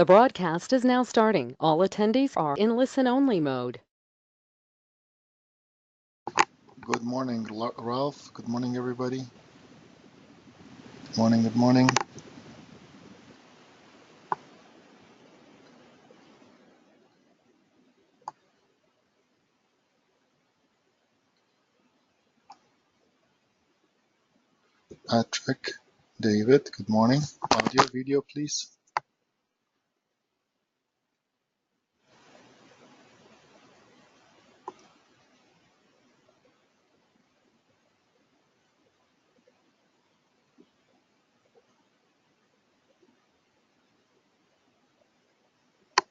The broadcast is now starting. All attendees are in listen-only mode. Good morning, Ralph. Good morning, everybody. Good morning, good morning. Patrick, David, good morning. Audio, video, please.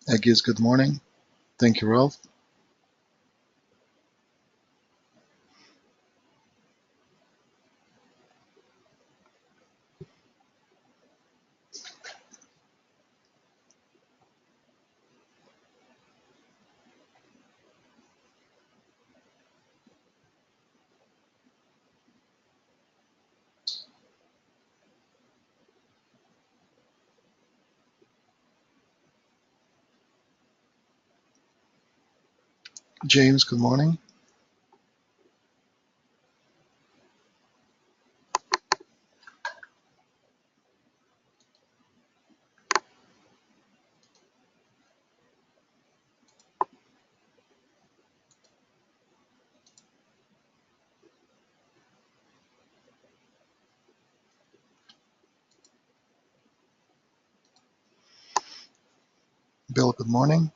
Aggies, good morning. Thank you, Ralph. James, good morning. Bill, good morning.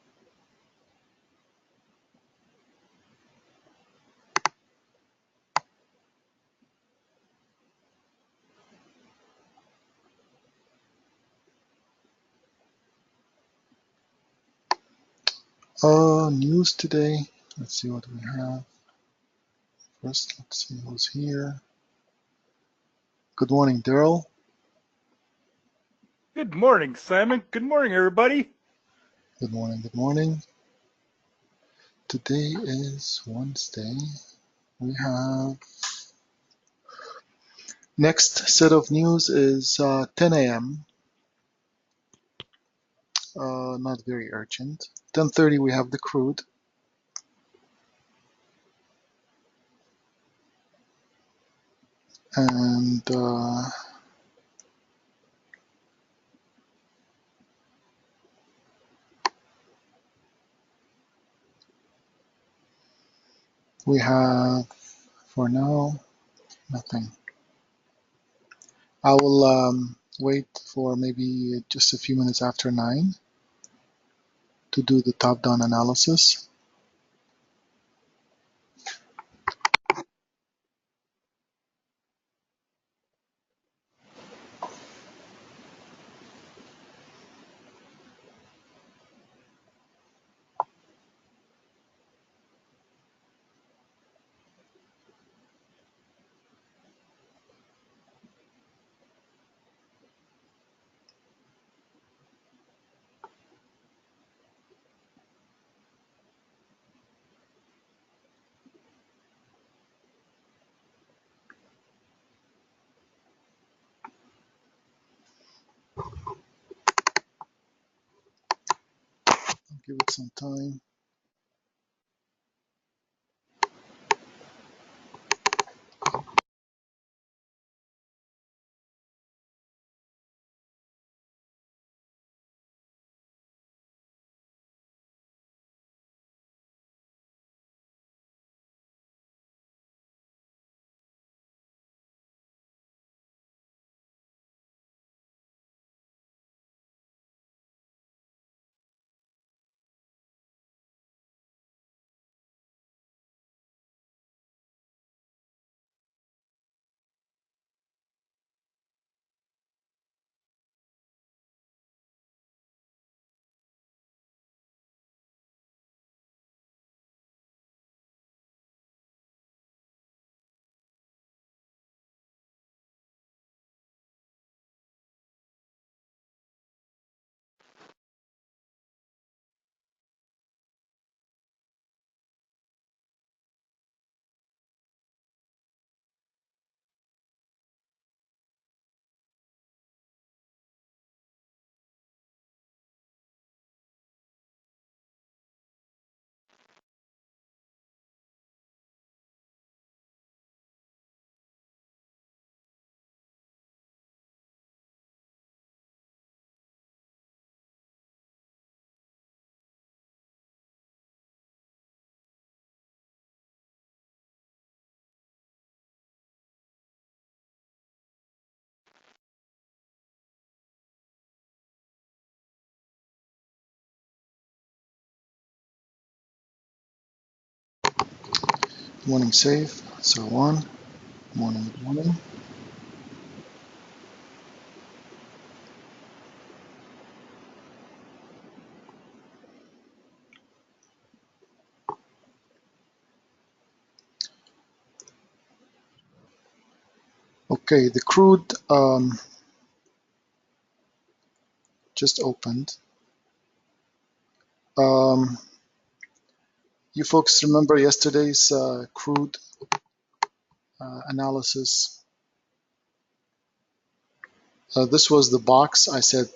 News today. Let's see what we have. First, let's see who's here. Good morning, Daryl. Good morning, Simon. Good morning, everybody. Good morning, good morning. Today is Wednesday. We have next set of news is 10 a.m. Not very urgent. 10:30 we have the crude. And we have, for now, nothing. I will wait for maybe just a few minutes after 9 to do the top-down analysis. I'll give it some time. morning safe, so on, morning, morning. Okay, the crude just opened. You folks remember yesterday's crude analysis? This was the box. I said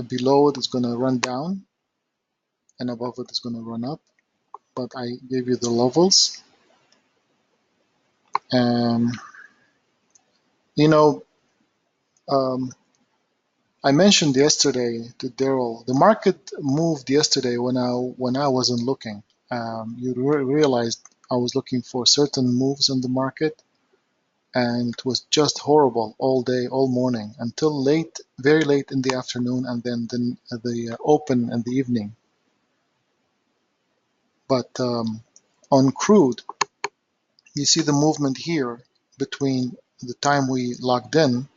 below it is going to run down and above it is going to run up, but I gave you the levels. You know, I mentioned yesterday to Daryl, the market moved yesterday when I wasn't looking. You realized I was looking for certain moves in the market, and it was just horrible all day, all morning, until late, very late in the afternoon, and then the open in the evening. But on crude, you see the movement here between the time we logged in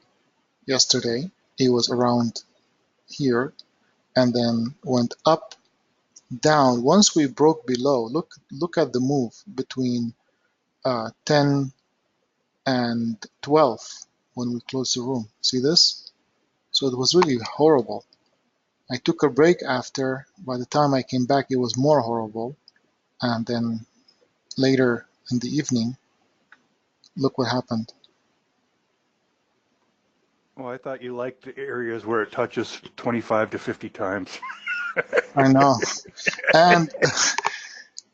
yesterday, it was around here, and then went up, down. Once we broke below, look at the move between 10 and 12 when we closed the room. See this? So it was really horrible. I took a break after. By the time I came back, it was more horrible. And then later in the evening, look what happened. Well, I thought you liked the areas where it touches 25 to 50 times. I know. And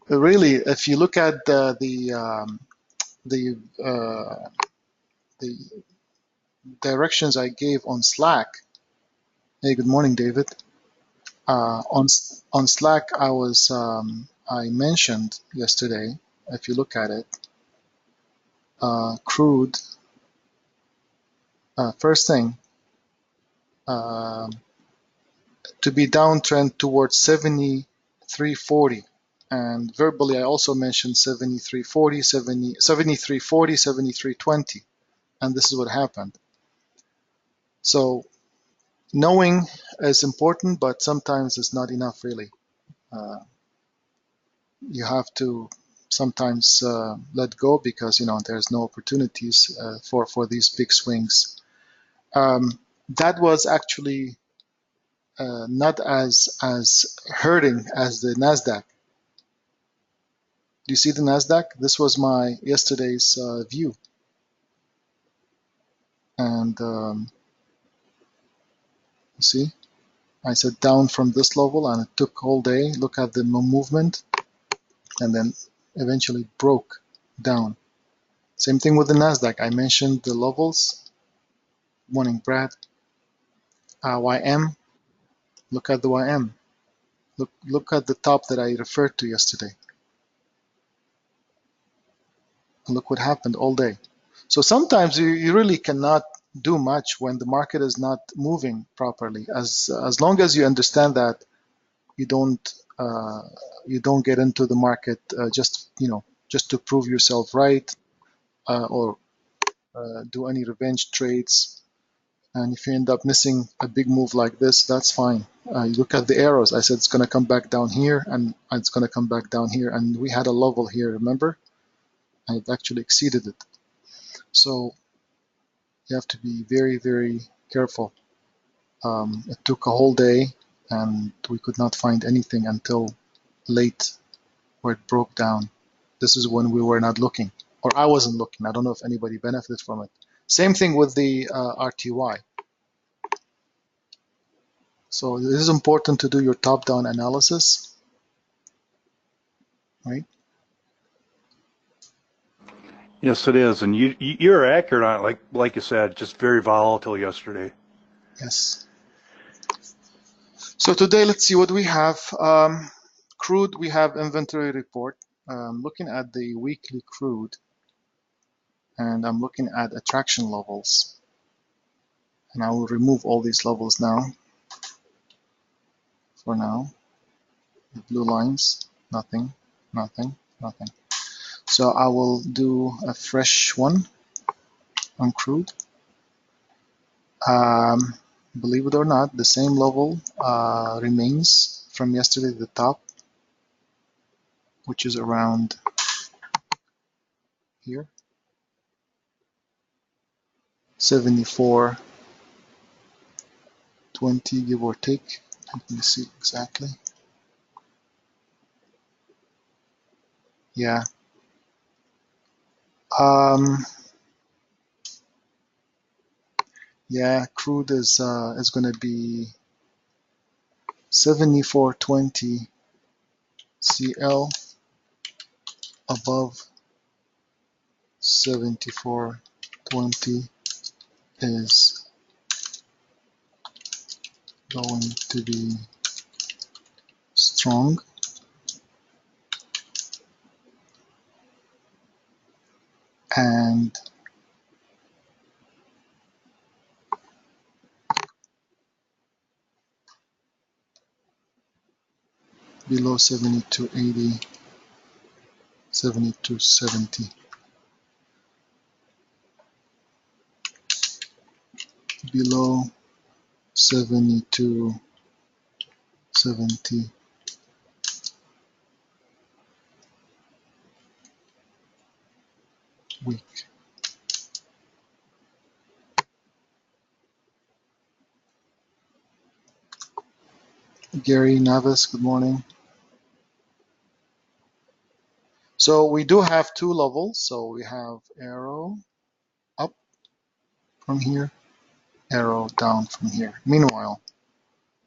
really, if you look at the directions I gave on Slack. Hey, good morning, David. On Slack, I mentioned yesterday. If you look at it, crude. First thing, to be downtrend towards 73.40, and verbally I also mentioned 73.40, 73.40, 73.20, and this is what happened. So knowing is important, but sometimes it's not enough really. You have to sometimes let go because there's no opportunities for these big swings. That was actually not as hurting as the Nasdaq. Do you see the Nasdaq? This was my yesterday's view, and you see, I said down from this level, and it took all day. Look at the movement, and then eventually broke down. Same thing with the Nasdaq. I mentioned the levels. Morning, Brad. YM. Look at the YM. Look at the top that I referred to yesterday. And look what happened all day. So sometimes you really cannot do much when the market is not moving properly. As long as you understand that, you don't get into the market just to prove yourself right, or do any revenge trades. And if you end up missing a big move like this, that's fine. You look at the arrows. I said it's going to come back down here, and it's going to come back down here. And we had a level here, remember? And it actually exceeded it. So you have to be very, very careful. It took a whole day, and we could not find anything until late, where it broke down. This is when we were not looking, or I wasn't looking. I don't know if anybody benefited from it. Same thing with the RTY. So it is important to do your top-down analysis, right? Yes, it is, and you're accurate on it. Like you said, just very volatile yesterday. Yes. So today, let's see what we have. Crude, we have inventory report. Looking at the weekly crude, and I'm looking at attraction levels. And I will remove all these levels now. For now, the blue lines, nothing, nothing, nothing. So I will do a fresh one on crude. Believe it or not, the same level remains from yesterday at the top, which is around here, 74.20, give or take. Let me see exactly. Yeah. Yeah, crude is going to be 74.20 CL above 74.20 is going to be strong, and below 72.80, 72.70. Below 72.70 weak. Gary Navis, good morning. So we do have two levels. So we have arrow up from here, arrow down from here. Meanwhile,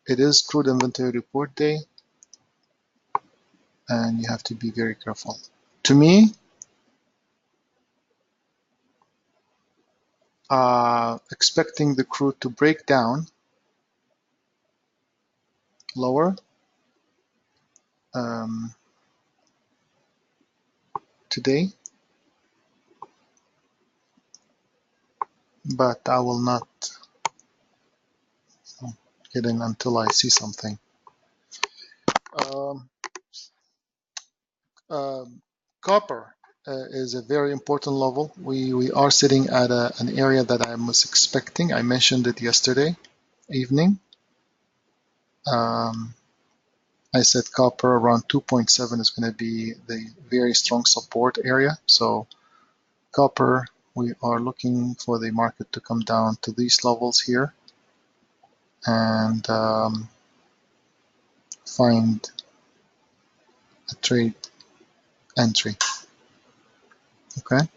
it is crude inventory report day, and you have to be very careful. To me, expecting the crude to break down lower today, but I will not get in until I see something. Um, Copper is a very important level. We are sitting at an area that I was expecting. I mentioned it yesterday evening. I said copper around 2.7 is going to be the very strong support area. So copper, we are looking for the market to come down to these levels here and find a trade entry. Okay.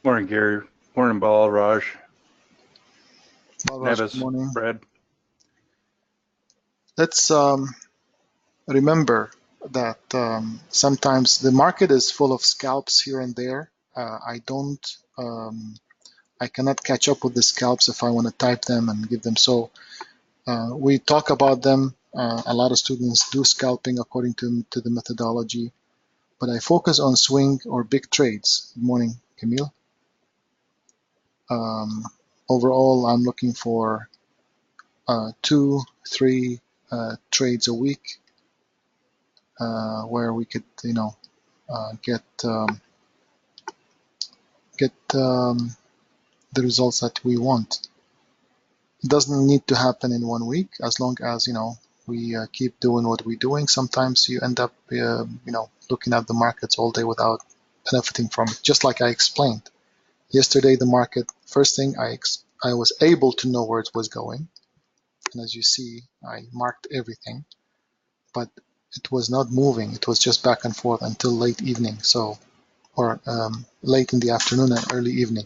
Morning, Gary. Morning, Balraj. Balraj, good Nevis, morning. Brad. Let's remember that sometimes the market is full of scalps here and there. I cannot catch up with the scalps if I want to type them and give them. So we talk about them. A lot of students do scalping according to the methodology, but I focus on swing or big trades. Good morning, Camille. Overall, I'm looking for 2-3 trades a week where we could, get the results that we want. It doesn't need to happen in 1 week, as long as we keep doing what we're doing. Sometimes you end up looking at the markets all day without benefiting from it. Just like I explained yesterday, the market, first thing I was able to know where it was going, and as you see, I marked everything, but it was not moving. It was just back and forth until late evening, or late in the afternoon and early evening.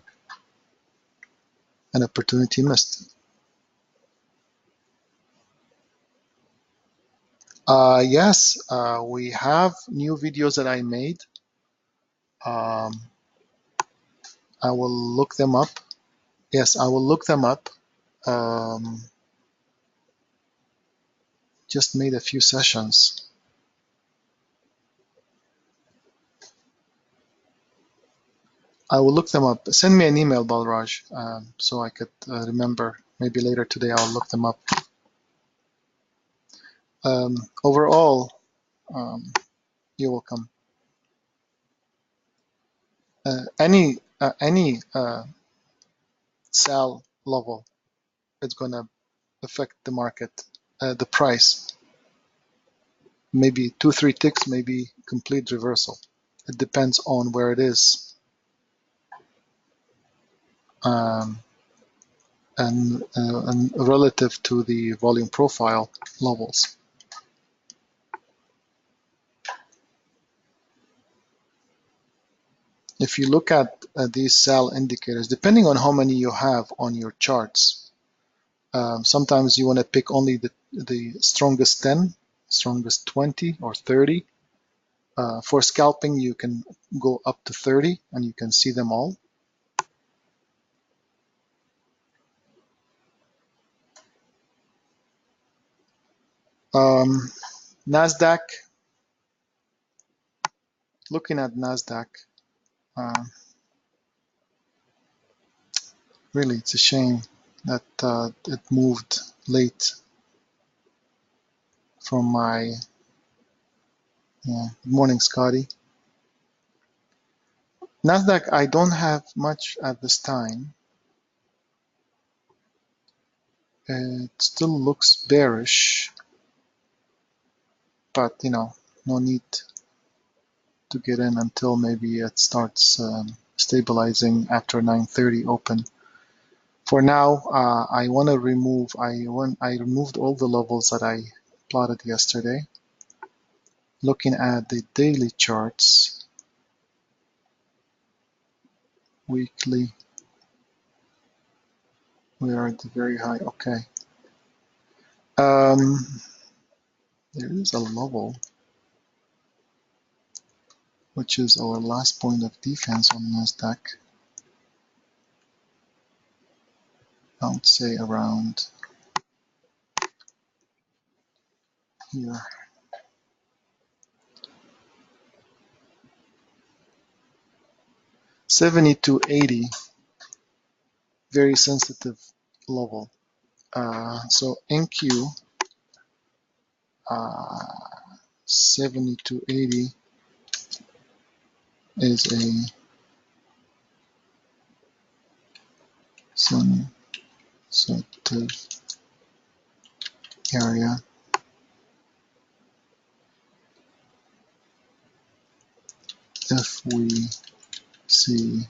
An opportunity missed. Yes, we have new videos that I made. I will look them up. Yes, I will look them up. Just made a few sessions. I will look them up. Send me an email, Balraj, so I could remember. Maybe later today I'll look them up. Overall, you're welcome. Any sell level is going to affect the market, the price. Maybe 2-3 ticks, maybe complete reversal. It depends on where it is. And relative to the volume profile levels. If you look at these sell indicators, depending on how many you have on your charts, sometimes you want to pick only the strongest 10, strongest 20 or 30. For scalping, you can go up to 30 and you can see them all. NASDAQ, looking at NASDAQ, really it's a shame that it moved late from my, good morning, Scotty. NASDAQ, I don't have much at this time. It still looks bearish, but no need to get in until maybe it starts stabilizing after 9:30 open. For now, I want to remove. I removed all the levels that I plotted yesterday. Looking at the daily charts, weekly, we are at the very high. Okay. There is a level, which is our last point of defense on NASDAQ. I would say around here. $72.80, very sensitive level. So NQ, 72.80 is a sensitive area. If we see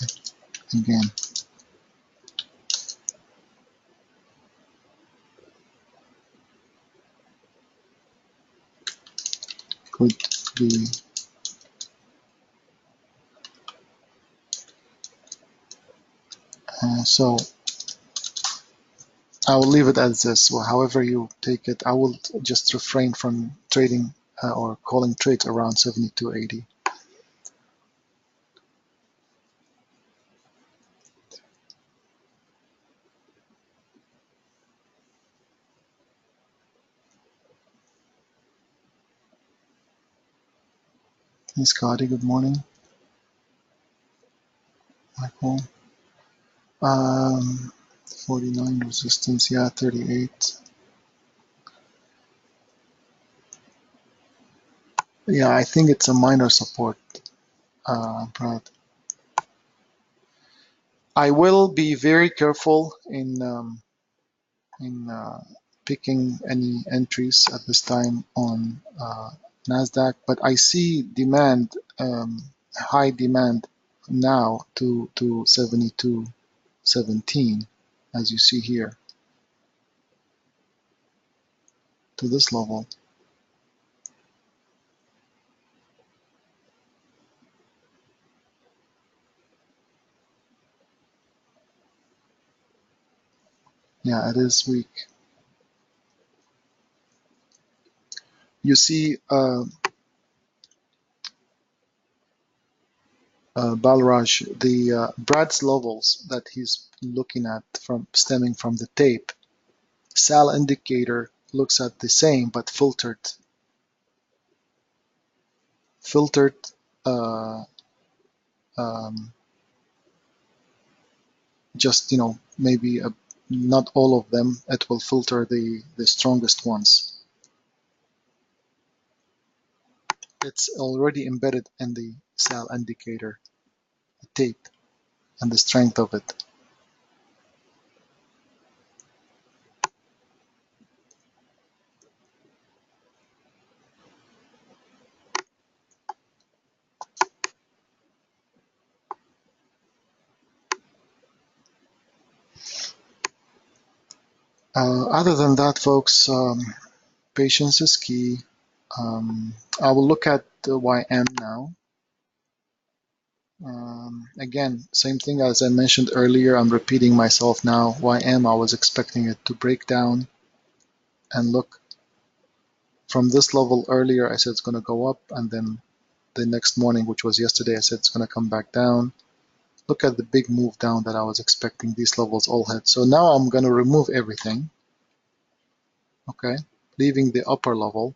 it again. Could be so I will leave it as this. Well, however you take it, I will just refrain from trading or calling trades around 72.80. Hey Scotty, good morning. Michael. 49 resistance, yeah, 38. Yeah, I think it's a minor support, Brad. I will be very careful in picking any entries at this time on NASDAQ, but I see demand, high demand now to 72.17, as you see here, to this level. Yeah, it is weak. You see Balraj, the Brad's levels that he's looking at from stemming from the tape, SAL indicator looks at the same but filtered just, maybe not all of them. It will filter the strongest ones. It's already embedded in the cell indicator, the tape, and the strength of it. Other than that, folks, patience is key. I will look at the YM now. Again, same thing as I mentioned earlier. I'm repeating myself now. YM, I was expecting it to break down and look from this level earlier. I said it's going to go up, and then the next morning, which was yesterday, I said it's going to come back down. Look at the big move down that I was expecting. These levels all hit. So now I'm going to remove everything, okay, leaving the upper level,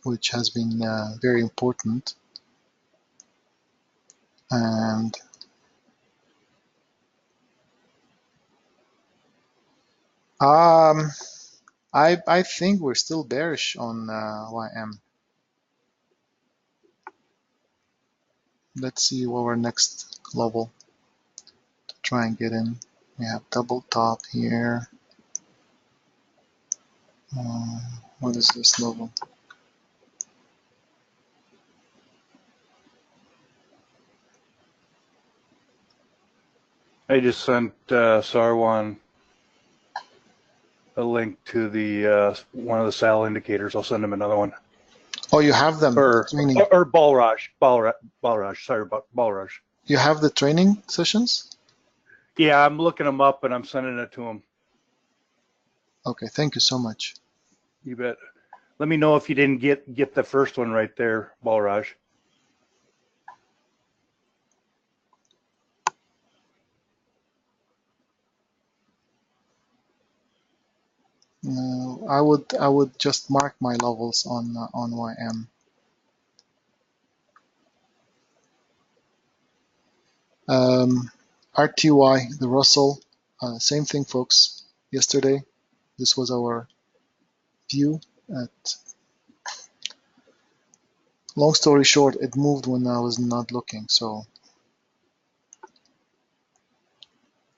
which has been very important. And I think we're still bearish on YM. Let's see our next level to try and get in. We have double top here. What is this level? I just sent Sarwan a link to the one of the SAL indicators. I'll send him another one. Oh, you have them. Or Training. Balraj. Sorry about Balraj. You have the training sessions? Yeah, I'm looking them up and I'm sending it to him. Okay, thank you so much. You bet. Let me know if you didn't get the first one right there, Balraj. No, I would just mark my levels on YM. RTY, the Russell, same thing, folks. Yesterday, this was our view. Long story short, it moved when I was not looking. So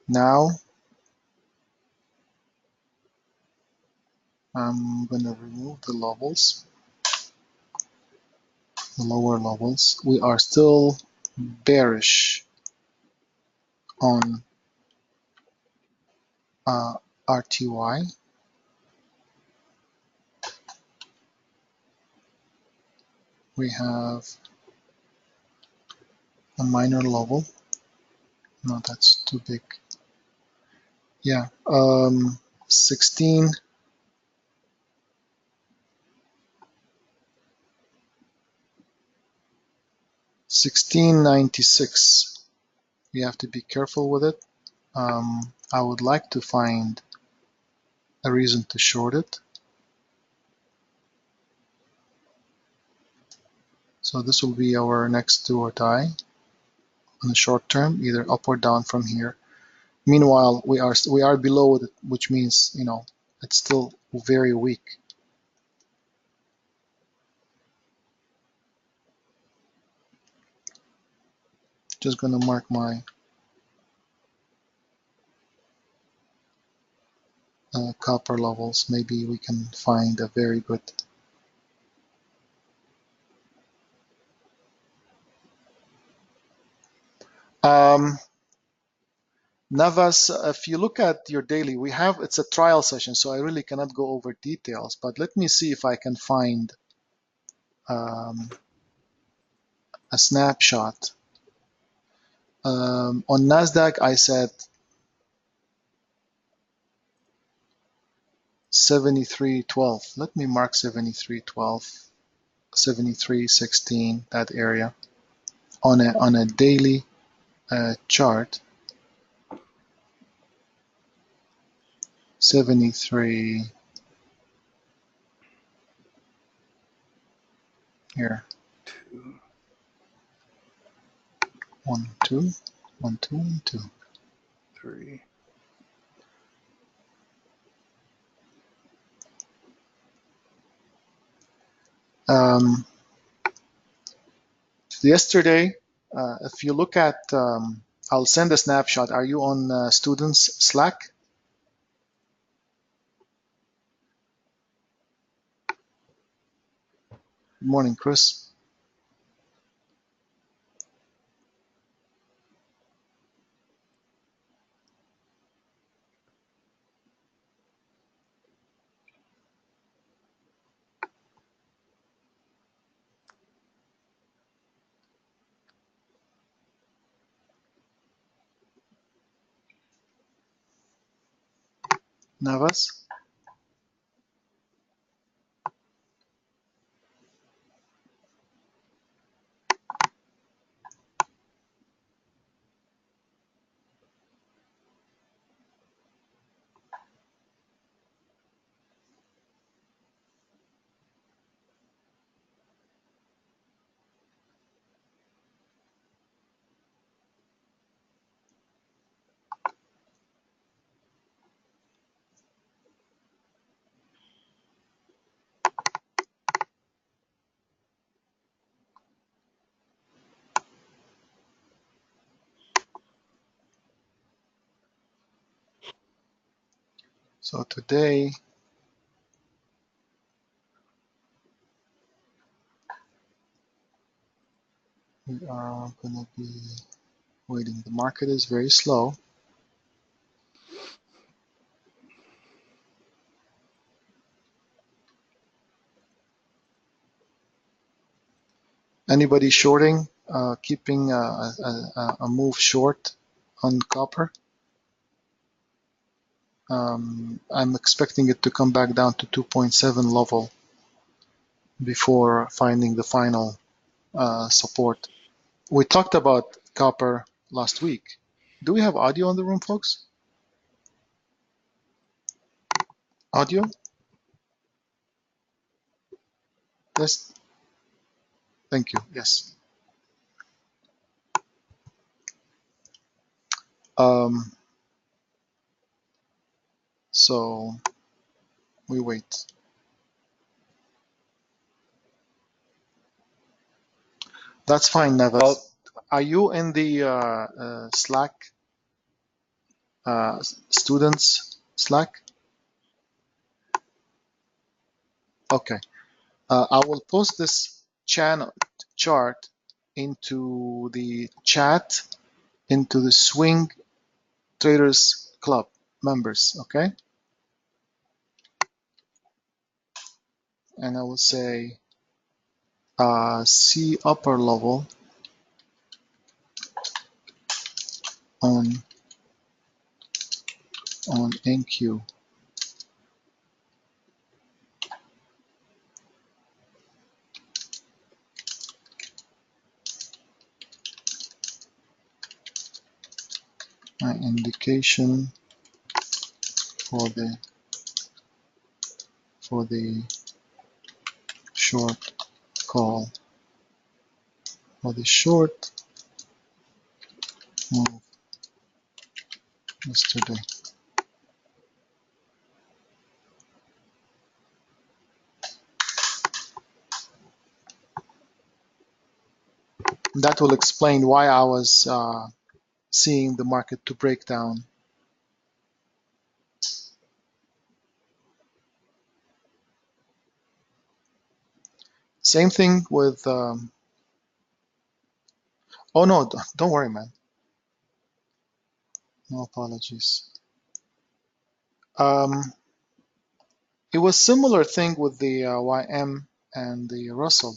now I'm gonna remove the levels, the lower levels. We are still bearish on RTY. We have a minor level. No, that's too big. Yeah, 16. 1696. We have to be careful with it. I would like to find a reason to short it. So this will be our next do or die on the short term, either up or down from here. Meanwhile, we are below it, which means it's still very weak. Just gonna mark my copper levels. Maybe we can find a very good. Navas, if you look at your daily, it's a trial session, so I really cannot go over details, but let me see if I can find a snapshot. On NASDAQ, I said 73.12. Let me mark 73.12, 73.16, that area on a daily chart. 73 here. 1, 2, 1, 2, 1, 2. 3. Yesterday, if you look at, I'll send a snapshot. Are you on students Slack? Good morning, Chris. Navas? So today, we are going to be waiting. The market is very slow. Anybody shorting, keeping a move short on copper? I'm expecting it to come back down to 2.7 level before finding the final support. We talked about copper last week. Do we have audio in the room, folks? Audio? Yes. Thank you. Yes. So we wait. That's fine, Nevis. Are you in the Slack, students Slack? Okay. I will post this chart into the chat, into the Swing Traders Club members, okay? And I will say, see upper level on NQ. My indication for the short call, for the short move yesterday. That will explain why I was seeing the market to break down. Same thing with, oh no, don't worry, man. No apologies. It was similar thing with the YM and the Russell.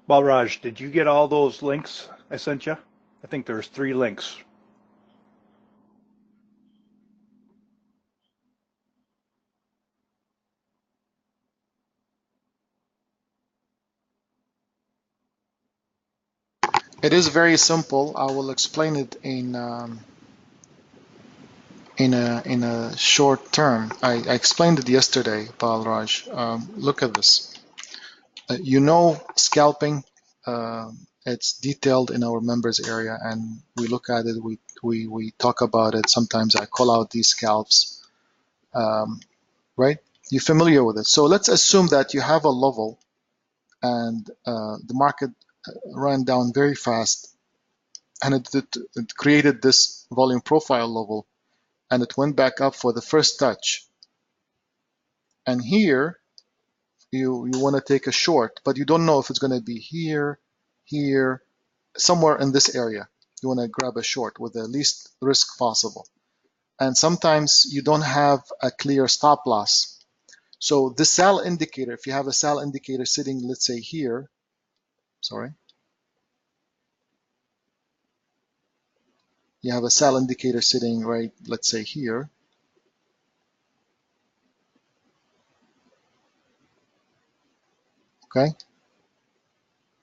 Balraj, did you get all those links I sent you? I think there's 3 links. It is very simple. I will explain it in a short term. I explained it yesterday, Balraj. Look at this. You know, scalping. It's detailed in our members area, and we look at it. We talk about it. Sometimes I call out these scalps. Right? You're familiar with it. So let's assume that you have a level, and the market ran down very fast, and it created this volume profile level, and it went back up for the first touch. And here you want to take a short, but you don't know if it's going to be here, here, somewhere in this area. You want to grab a short with the least risk possible. And sometimes you don't have a clear stop loss. So the sell indicator, if you have a sell indicator sitting, let's say here, sorry, you have a sell indicator sitting right, let's say here, okay?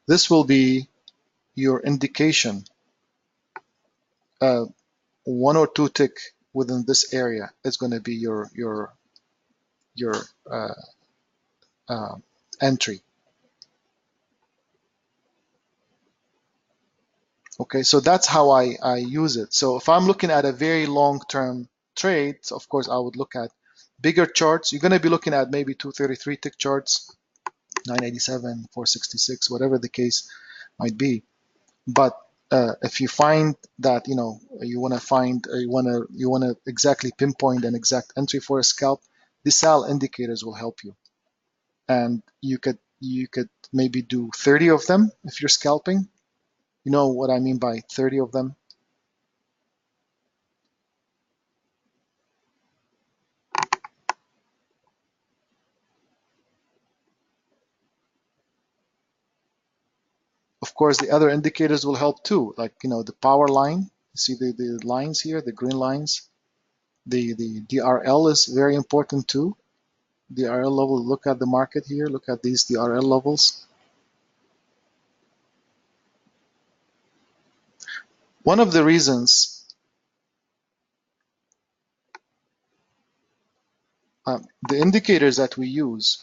This will be your indication, 1 or 2 tick within this area is going to be your uh, entry. Okay, so that's how I use it. So if I'm looking at a very long-term trade, so of course I would look at bigger charts. You're going to be looking at maybe 233 tick charts, 987, 466, whatever the case might be. But if you find that you want to find you want to exactly pinpoint an exact entry for a scalp, the sell indicators will help you, and you could maybe do 30 of them if you're scalping. You know what I mean by 30 of them? Of course, the other indicators will help too, like the power line. You see the lines here, the green lines. The DRL is very important too. DRL level. Look at the market here. Look at these DRL levels. One of the reasons the indicators that we use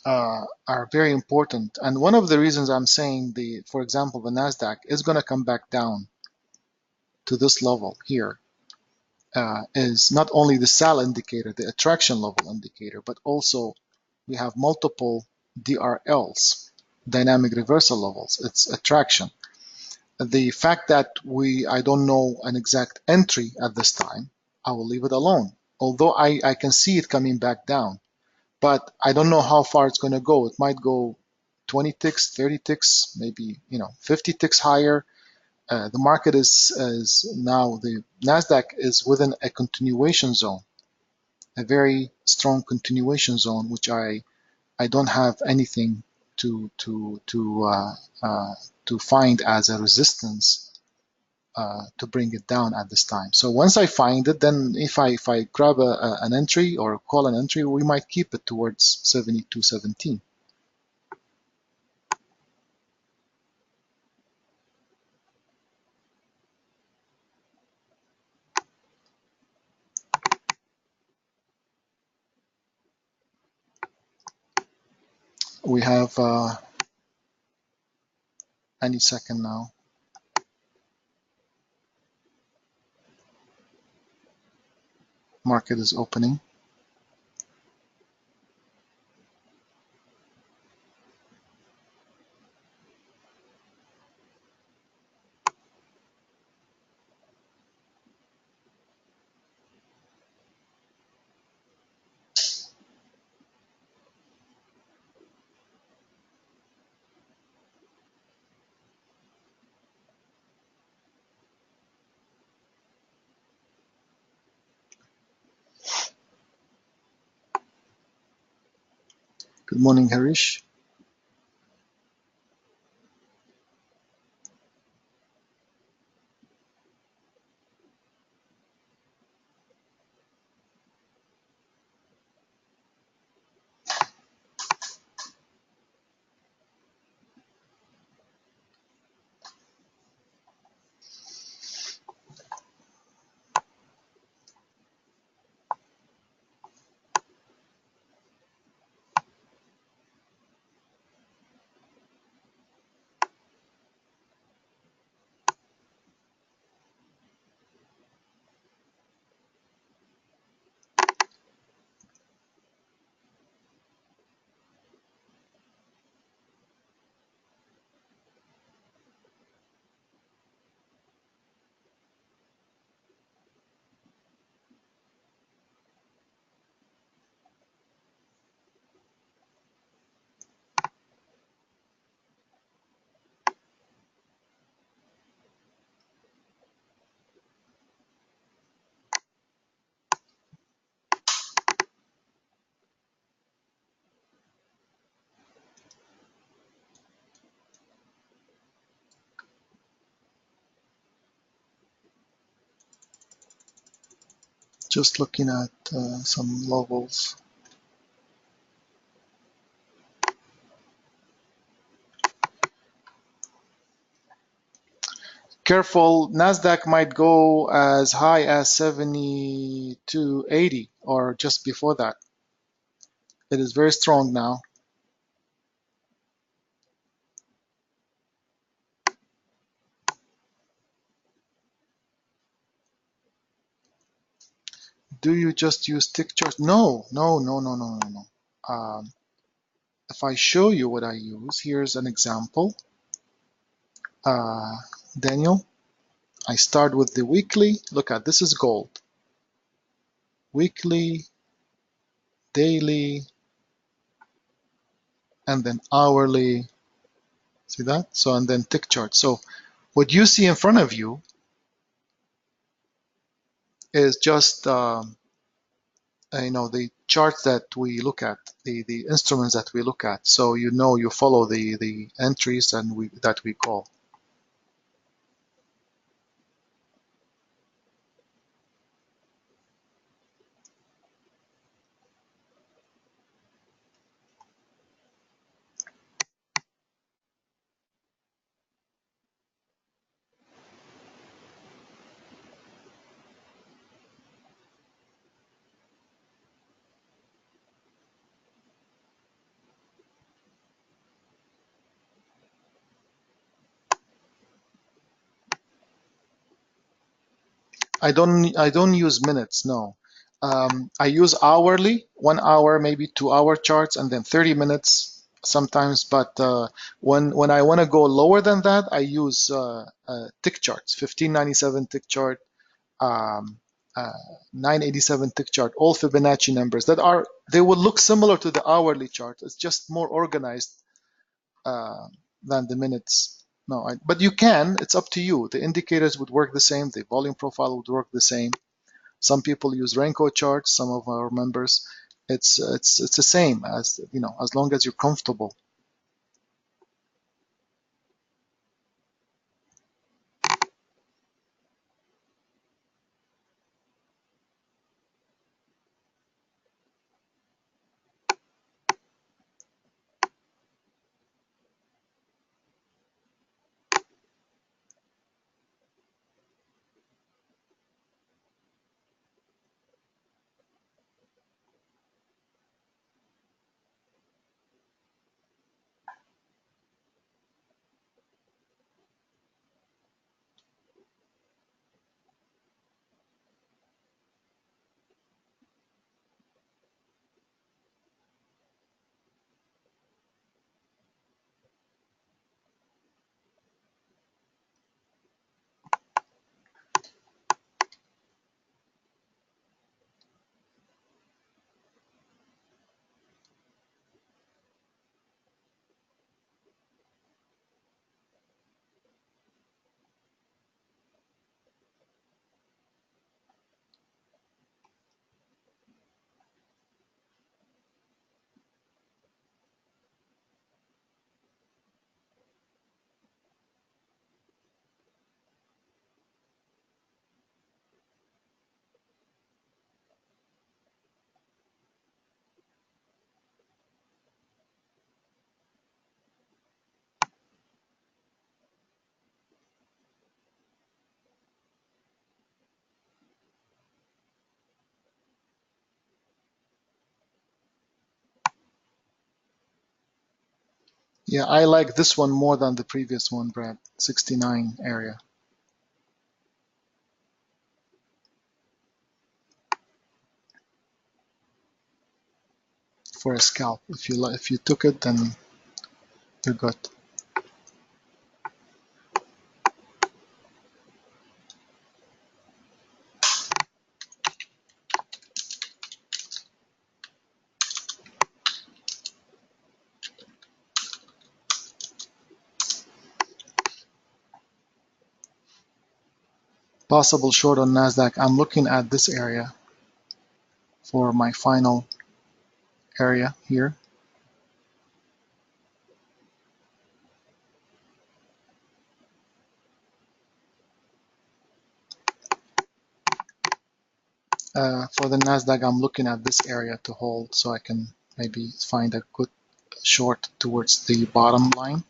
are very important, and one of the reasons I'm saying for example, the Nasdaq is going to come back down to this level here is not only the sell indicator, the attraction level indicator, but also we have multiple DRLs, dynamic reversal levels. It's attraction. The fact that I don't know an exact entry at this time, I will leave it alone. Although I can see it coming back down, but I don't know how far it's going to go. It might go 20 ticks, 30 ticks, maybe 50 ticks higher. The market is now, the Nasdaq is within a continuation zone, a very strong continuation zone, which I don't have anything to find as a resistance to bring it down at this time. So once I find it, then if I grab an entry or call an entry, we might keep it towards 72.17. We have any second now. Market is opening. Good morning, Harish. Just looking at some levels. Careful, Nasdaq might go as high as 72.80 or just before that. It is very strong now. Do you just use tick charts? No, no, no, no, no, no, no. If I show you what I use, here's an example. Daniel, I start with the weekly. Look at this is gold. Weekly, daily, and then hourly. See that? So, and then tick chart. So what you see in front of you is just the charts that we look at, the instruments that we look at. So you follow the entries and that we call. I don't use minutes, no. I use hourly, 1 hour, maybe 2 hour charts, and then 30 minutes sometimes. But when I want to go lower than that, I use tick charts, 1597 tick chart, um, uh, 987 tick chart, all Fibonacci numbers they will look similar to the hourly chart. It's just more organized uh, than the minutes. No, but you can. It's up to you. The indicators would work the same. The volume profile would work the same. Some people use Renko charts. Some of our members. It's the same as as long as you're comfortable. Yeah, I like this one more than the previous one, Brad. 69 area for a scalp. If you took it, then you're good. Possible short on Nasdaq. I'm looking at this area for my final area here. For the Nasdaq, I'm looking at this area to hold so I can maybe find a good short towards the bottom line.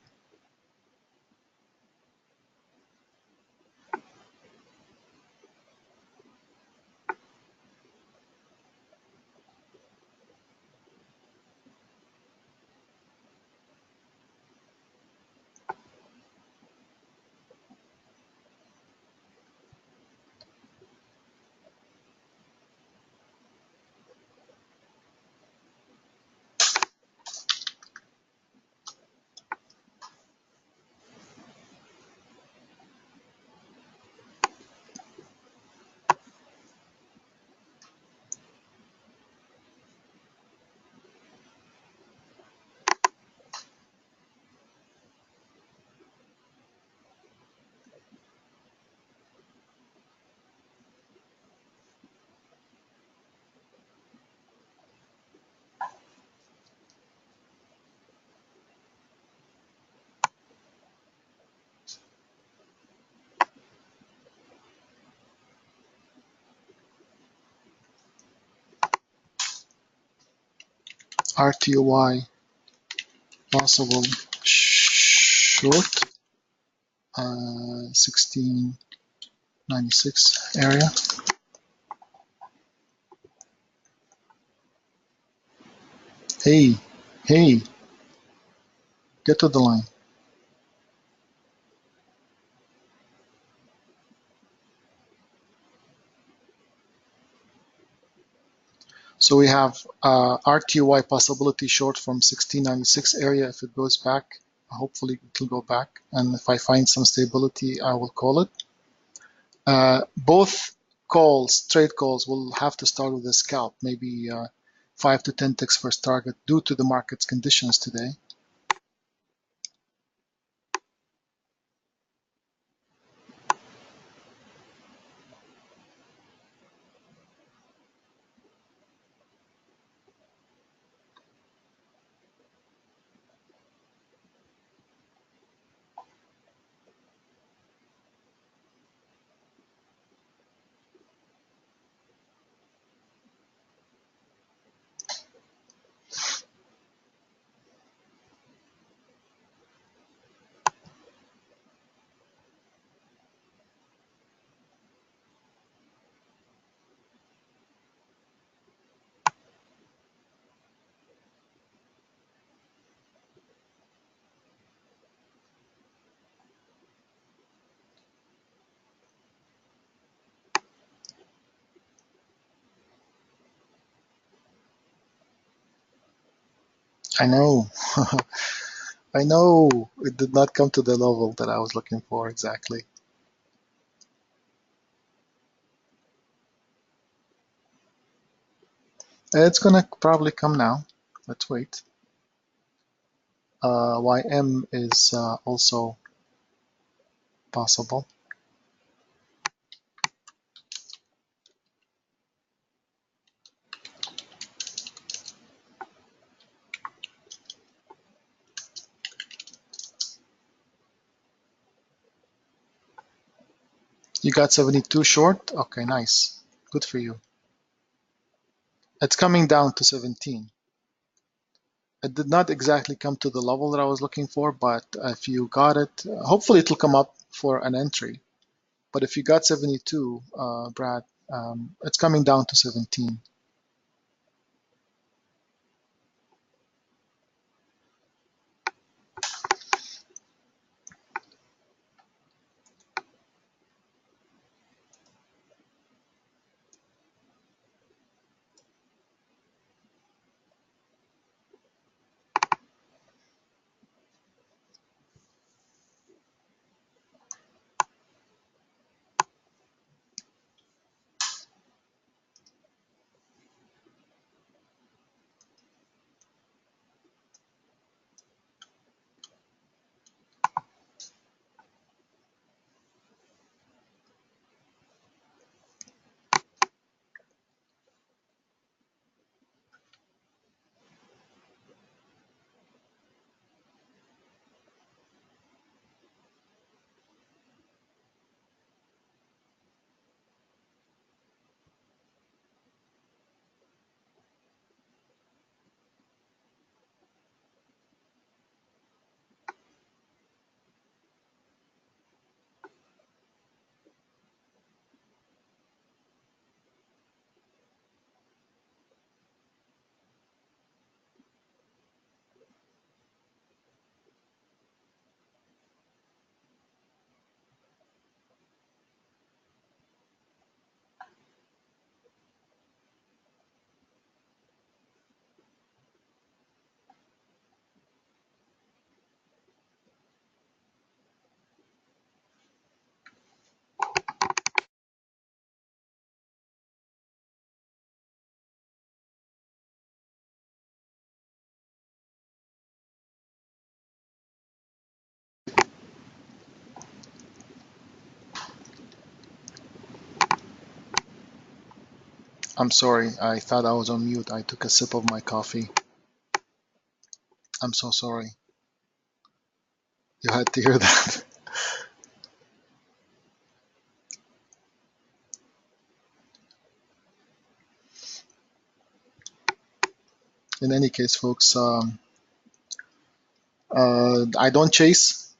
RTY possible short 1696 area. Hey, hey, get to the line. So we have RTY possibility short from 1696 area. If it goes back, hopefully it will go back. And if I find some stability, I will call it. Both calls, trade calls, will have to start with a scalp, maybe 5 to 10 ticks first target due to the market's conditions today. I know. I know it did not come to the level that I was looking for exactly. It's gonna probably come now. Let's wait. YM is also possible. You got 72 short? Okay, nice. Good for you. It's coming down to 17. It did not exactly come to the level that I was looking for, but if you got it, hopefully it'll come up for an entry. But if you got 72, Brad, it's coming down to 17. I'm sorry. I thought I was on mute. I took a sip of my coffee. I'm so sorry. You had to hear that. In any case, folks, I don't chase.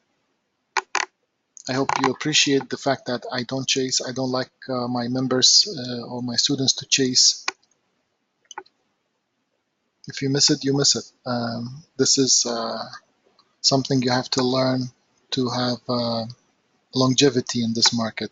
I hope you appreciate the fact that I don't chase. I don't like my members or my students to chase. If you miss it, you miss it. This is something you have to learn to have longevity in this market.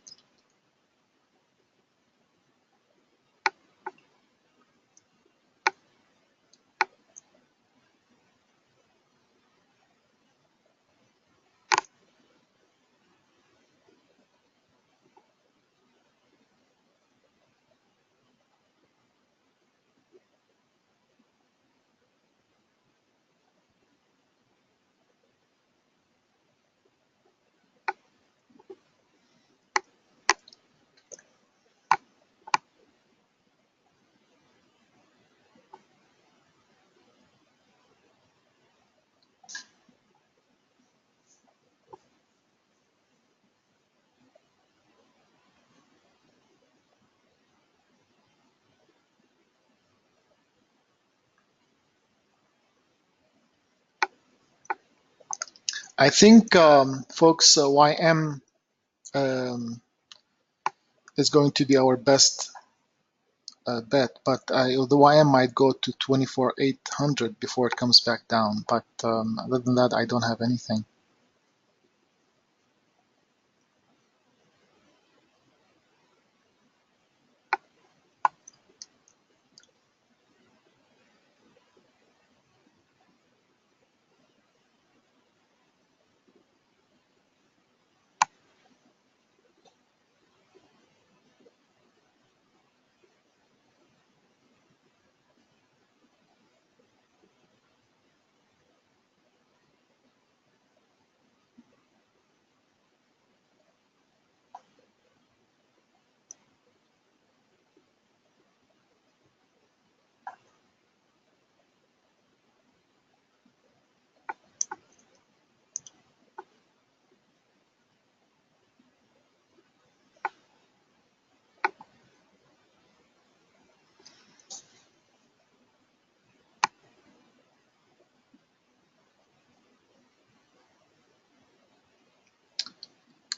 I think, folks, YM is going to be our best bet, but the YM might go to 24,800 before it comes back down. But other than that, I don't have anything.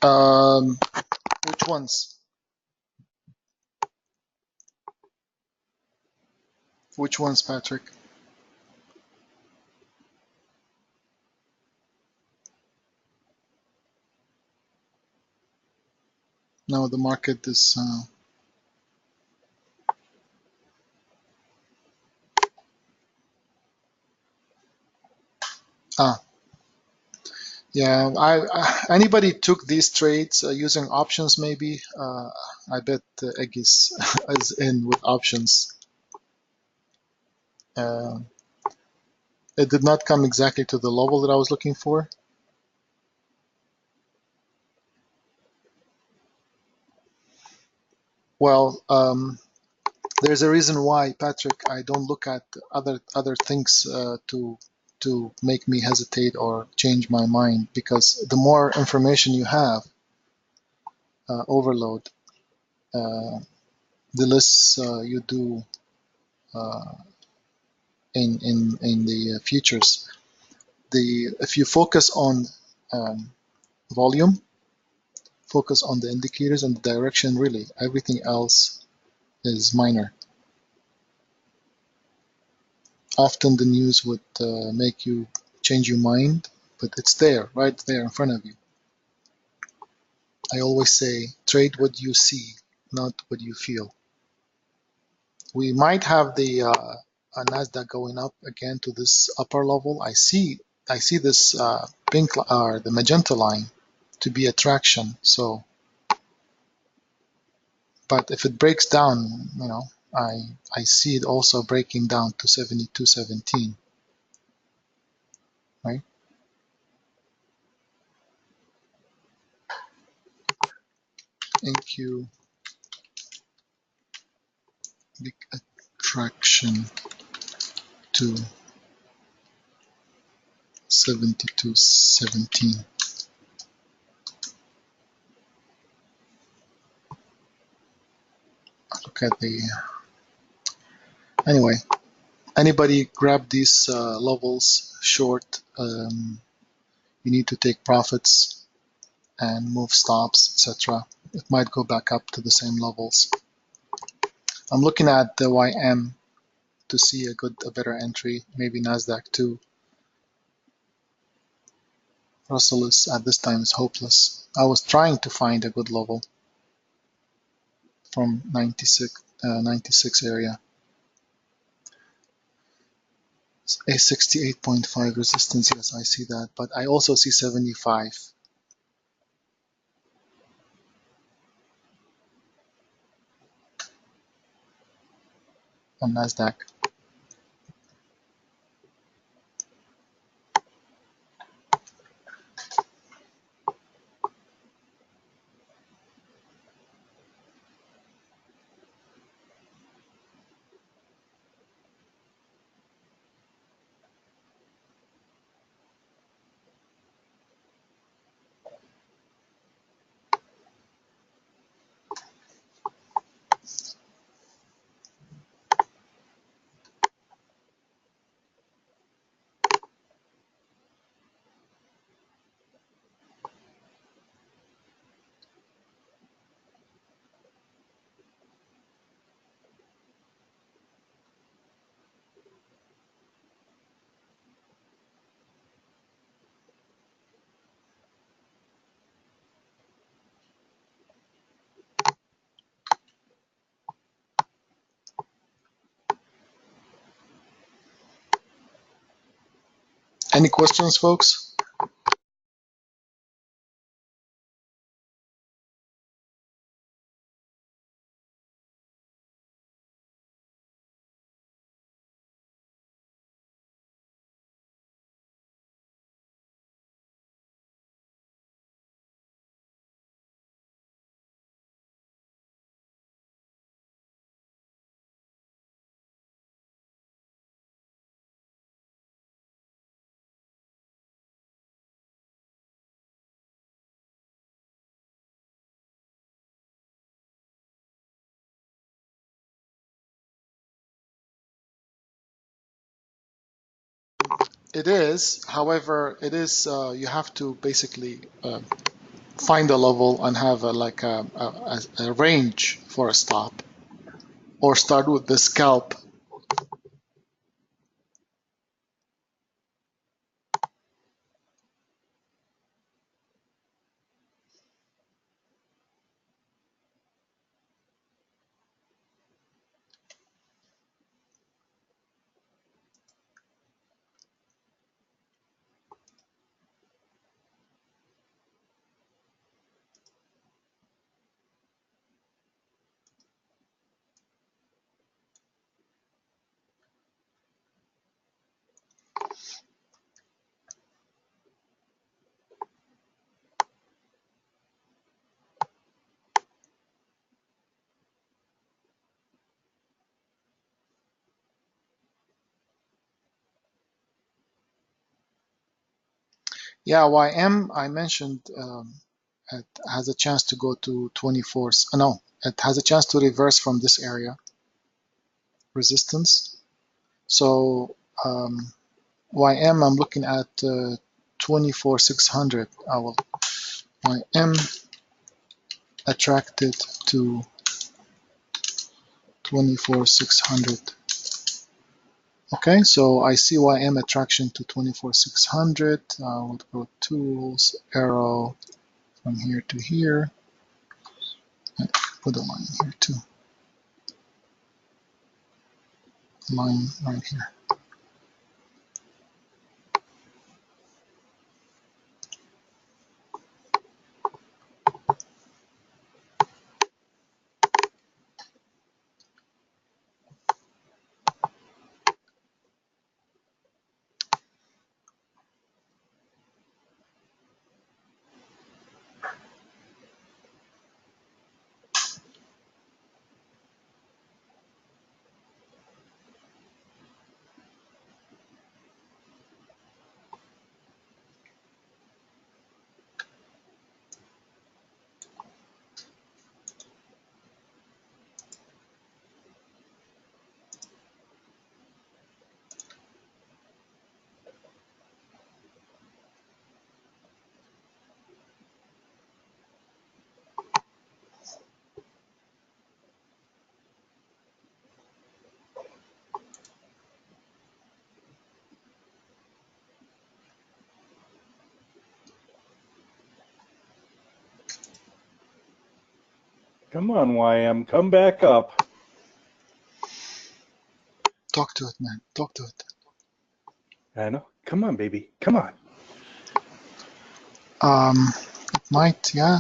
Um, which ones? Which ones, Patrick? No, the market is. Ah, yeah. Anybody took these trades using options? Maybe. I bet Egg is in with options. Uh, it did not come exactly to the level that I was looking for. Well, there's a reason why, Patrick, I don't look at other things to make me hesitate or change my mind, because the more information you have, overload, uh, the less you do uh, in the futures. If you focus on volume, focus on the indicators and the direction, really everything else is minor. Often the news would make you change your mind, but it's there, right there in front of you. I always say, trade what you see, not what you feel. We might have the Nasdaq going up again to this upper level. I see this pink or the magenta line to be a traction. So, but if it breaks down, I see it also breaking down to 72.17, right? NQ Big attraction to 72.17. Look at the, anyway, anybody grab these levels short, you need to take profits and move stops, etc. It might go back up to the same levels. I'm looking at the YM to see a better entry, maybe Nasdaq too. Russell is at this time is hopeless. I was trying to find a good level from 96 area. A 68.5 resistance, yes, I see that, but I also see 75 on Nasdaq. Any questions, folks? It is, however, it is, you have to basically find a level and have a range for a stop, or start with the scalp. Yeah, YM, I mentioned, it has a chance to go to 24. No, it has a chance to reverse from this area resistance. So YM, I'm looking at 24,600. I will YM attracted to 24,600. Okay, so I see YM attraction to 24,600. We'll go tools, arrow from here to here. And put a line here too. Line right here. Come on, YM. Come back up. Talk to it, man. Talk to it. I know. Come on, baby. Come on. It might, yeah.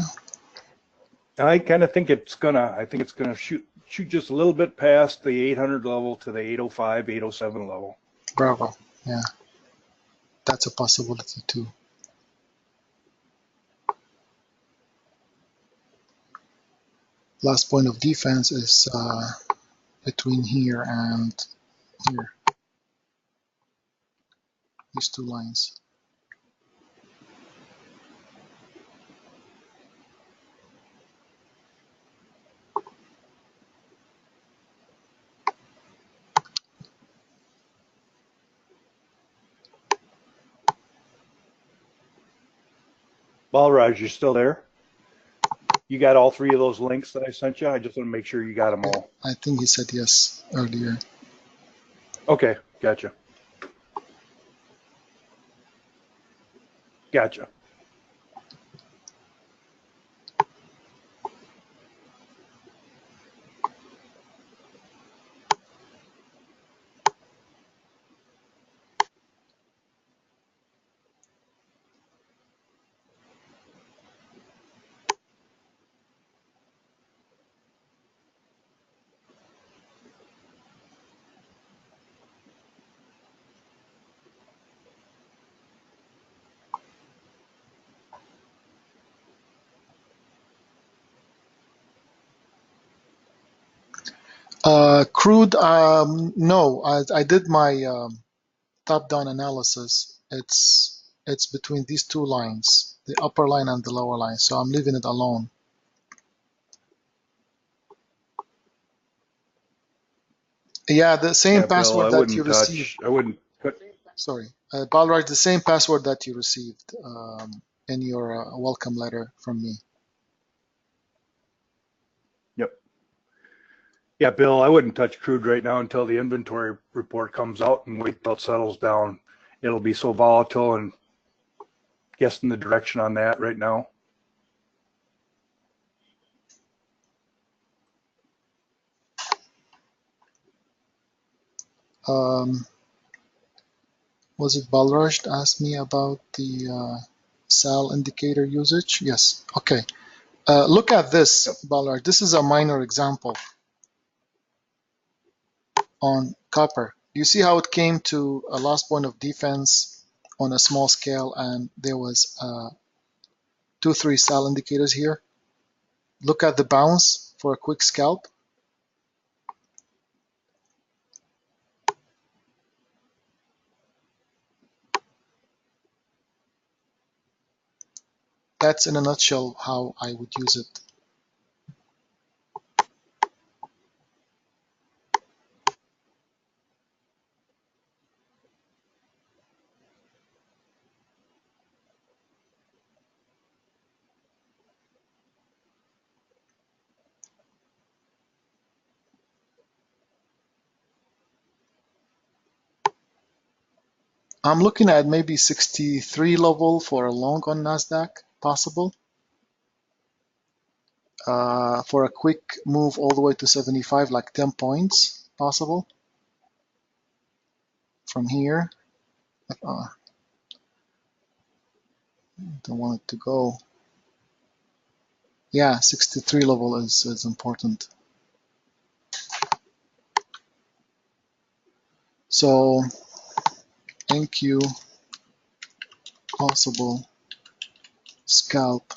I kind of think it's gonna. I think it's gonna shoot just a little bit past the 800 level to the 805, 807 level. Bravo. Yeah. That's a possibility too. Last point of defense is between here and here. These two lines. Balraj, you still there? You got all three of those links that I sent you? I just want to make sure you got them all. I think he said yes earlier. Okay, gotcha. Gotcha. Crude, no, I did my top-down analysis. It's between these two lines, the upper line and the lower line, so I'm leaving it alone. Yeah, the same Yeah, Bill, password I that you wouldn't received. touch. I wouldn't put. Sorry, Balraj, the same password that you received in your welcome letter from me. Yep. Yeah, Bill, I wouldn't touch crude right now until the inventory report comes out and wait till it settles down. It'll be so volatile and guessing the direction on that right now. Was it Balraj that asked me about the SAL indicator usage? Yes. Okay. Look at this, Yep. Balraj. This is a minor example on copper. You see how it came to a last point of defense on a small scale, and there was 2-3 SAL indicators here. Look at the bounce for a quick scalp. That's in a nutshell how I would use it. I'm looking at maybe 63 level for a long on NASDAQ, possible. For a quick move all the way to 75, like 10 points, possible. From here, don't want it to go. Yeah, 63 level is important. So NQ possible scalp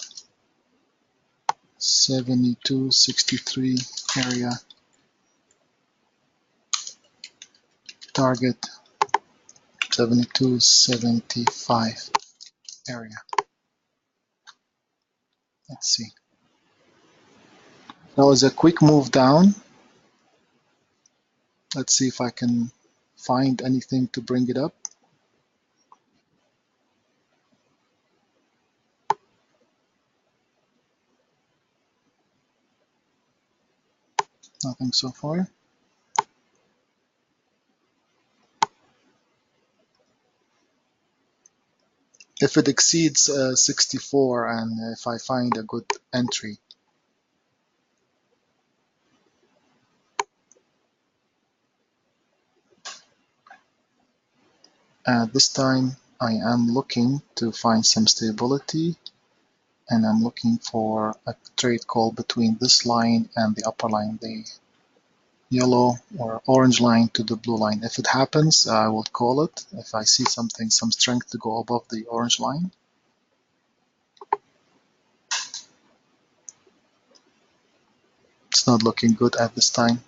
7263 area, target 7275 area. Let's see. That was a quick move down. Let's see if I can find anything to bring it up. Nothing so far. If it exceeds 64 and if I find a good entry, This time I am looking to find some stability, and I'm looking for a trade call between this line and the upper line, the yellow or orange line to the blue line. If it happens, I will call it. If I see something, some strength to go above the orange line. It's not looking good at this time.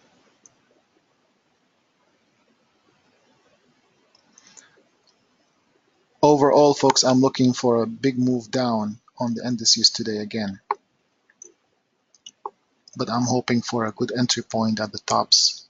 Overall, folks, I'm looking for a big move down on the indices today again, but I'm hoping for a good entry point at the tops.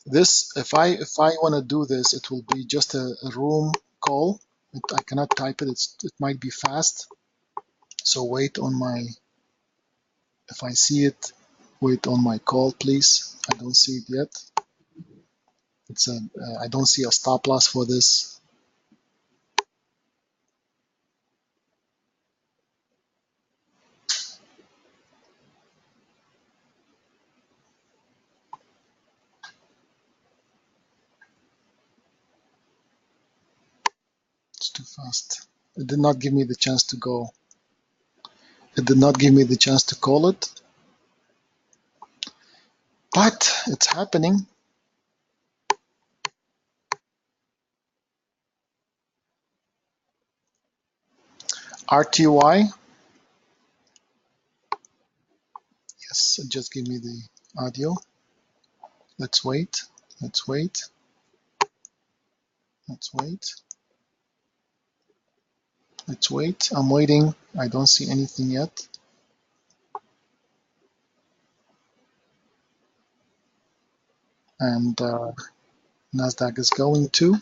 This, if I want to do this, it will be just a room call. I cannot type it. It might be fast. So wait on my, if I see it, wait on my call, please. I don't see it yet. I don't see a stop loss for this. It's too fast. It did not give me the chance to go. It did not give me the chance to call it, but it's happening. RTY, yes, just give me the audio. Let's wait. Let's wait. Let's wait. Let's wait. I'm waiting. I don't see anything yet. And Nasdaq is going to.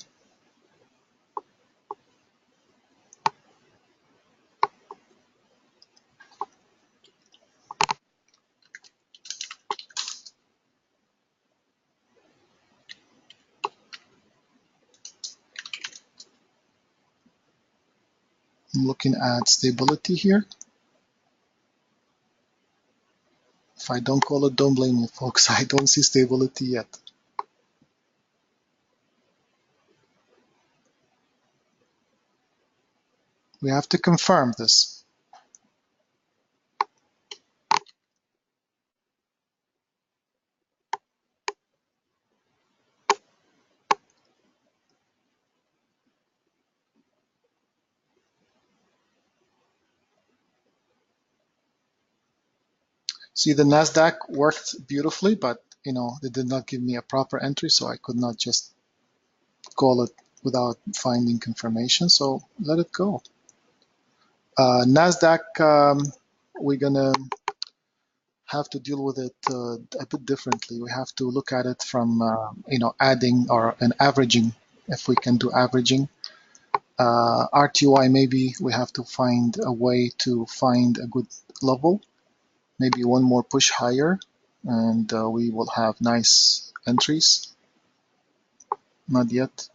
I'm looking at stability here. If I don't call it, don't blame me, folks. I don't see stability yet. We have to confirm this. See, the Nasdaq worked beautifully, but they did not give me a proper entry, so I could not just call it without finding confirmation. So let it go. Nasdaq, we're gonna have to deal with it a bit differently. We have to look at it from adding or an averaging, if we can do averaging. RTY, maybe we have to find a way to find a good level, maybe one more push higher, and we will have nice entries. Not yet.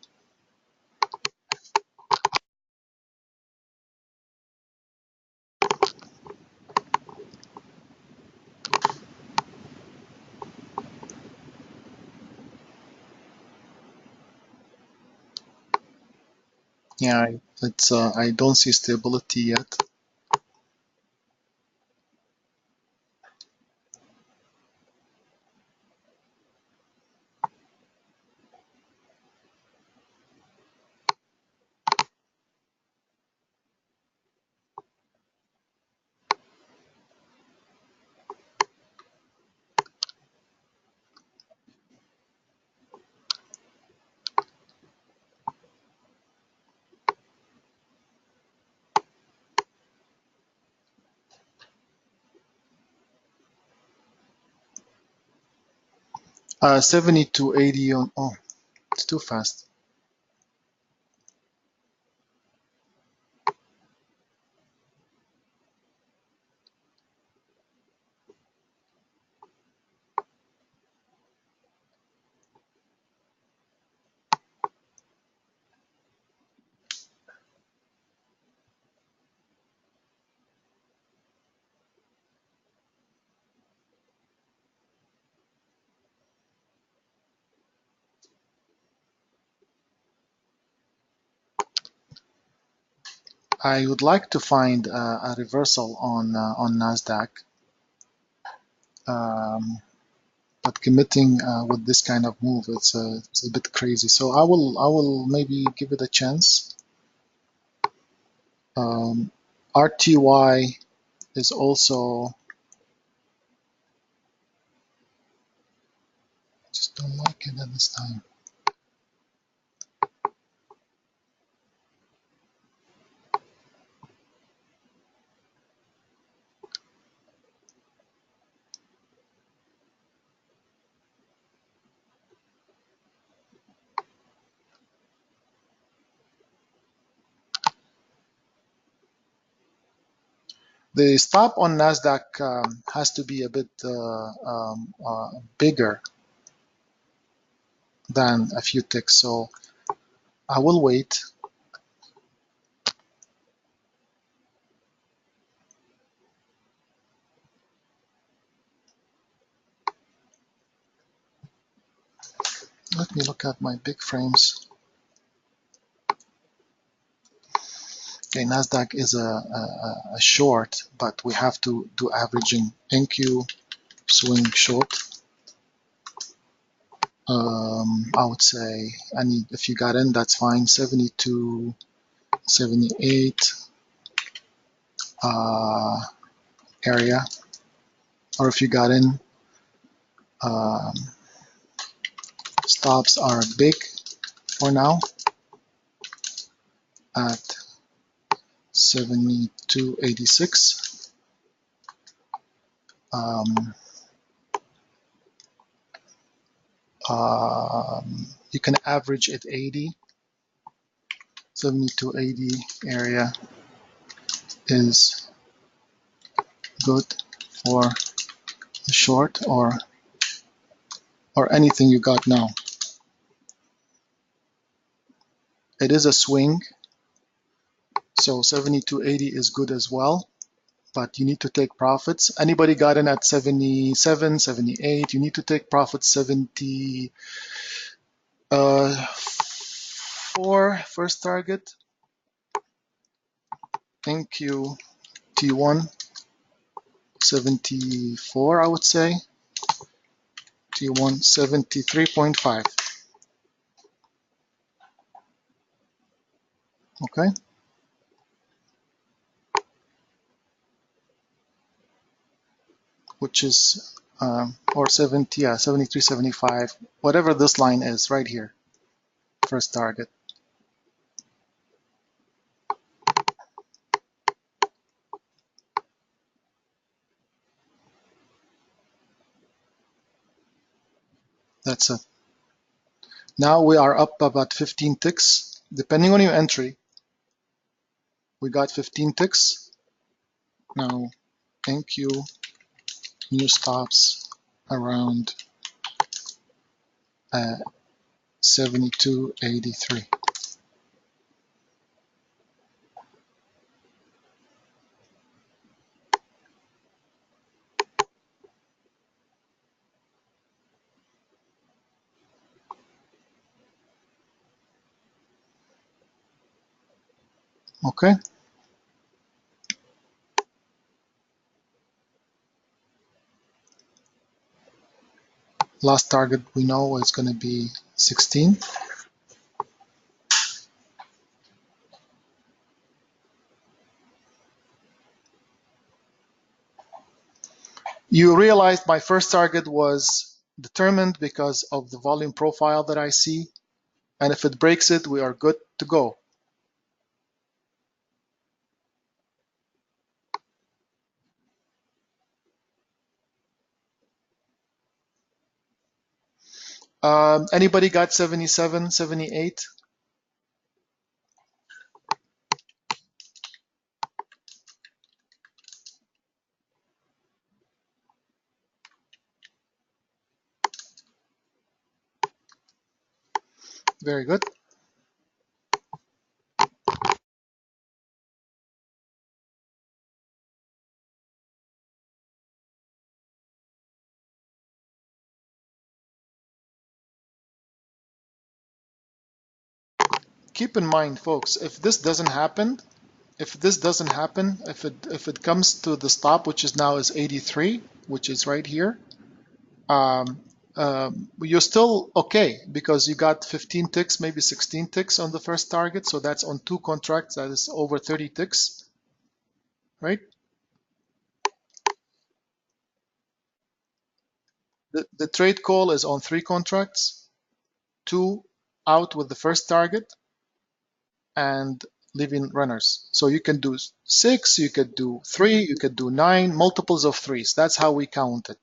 Yeah, it's I don't see stability yet. 70 to 80 on, oh, it's too fast. I would like to find a reversal on Nasdaq, but committing with this kind of move, it's a bit crazy. So I will maybe give it a chance. RTY is also, just don't like it at this time. The stop on Nasdaq has to be a bit bigger than a few ticks, so I will wait. Let me look at my big frames. Okay, Nasdaq is a short, but we have to do averaging. NQ swing short. I would say if you got in, that's fine. 72, 78 area, or if you got in, stops are big for now at 72.86. You can average at 80. 72.80 area is good for the short or anything you got now. It is a swing, so 72.80 is good as well, but you need to take profits. Anybody got in at 77, 78, you need to take profits. 74 first target. NQ T1 74, I would say. T1 73.5. Okay. Which is or 70, yeah, 73, 75, whatever this line is right here, first target. That's it. Now we are up about 15 ticks. Depending on your entry, we got 15 ticks. Now, NQ, new stops around 72.83. Okay. Last target we know is going to be 16. You realized my first target was determined because of the volume profile that I see. And if it breaks it, we are good to go. Anybody got 77, 78? Very good. Keep in mind, folks, if this doesn't happen, if it comes to the stop, which is now is 83, which is right here, you're still okay because you got 15 ticks, maybe 16 ticks on the first target. So that's on 2 contracts. That is over 30 ticks, right? The trade call is on 3 contracts, 2 out with the first target and leaving runners. So you can do 6, you could do 3, you could do 9, multiples of 3s. That's how we count it.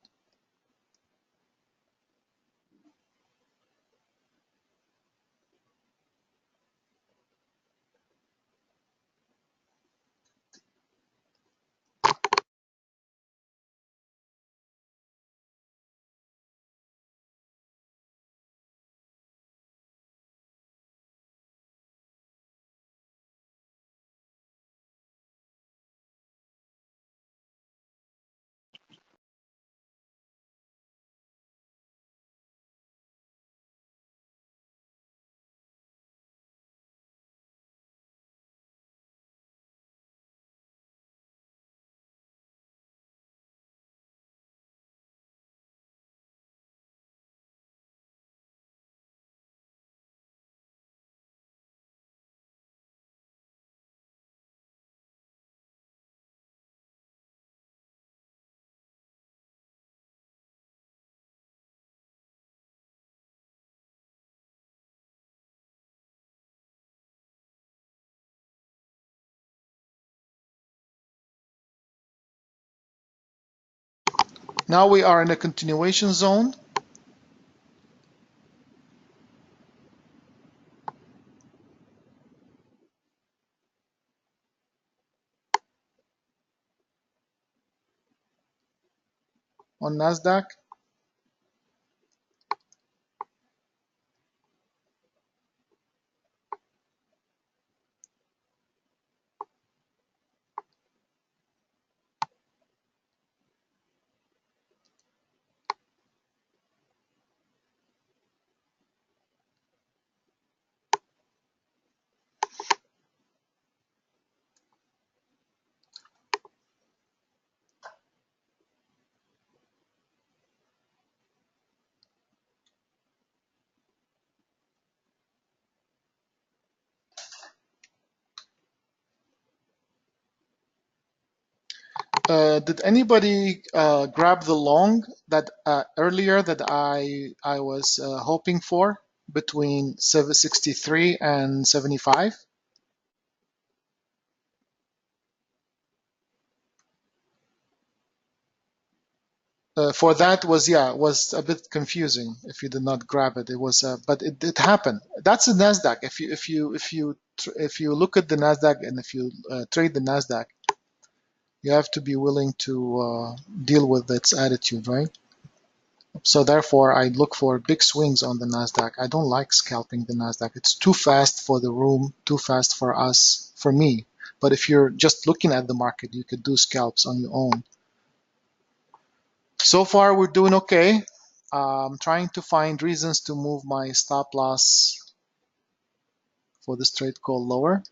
Now we are in a continuation zone. On NASDAQ. Did anybody grab the long that earlier that I was hoping for between 763 and 75? For that was a bit confusing if you did not grab it. It was, but it happened. That's the Nasdaq. If you look at the Nasdaq and if you trade the Nasdaq, you have to be willing to deal with its attitude, right? So therefore, I look for big swings on the Nasdaq. I don't like scalping the Nasdaq. It's too fast for the room, too fast for us, for me. But if you're just looking at the market, you could do scalps on your own. So far, we're doing okay. I'm trying to find reasons to move my stop loss for this trade call lower.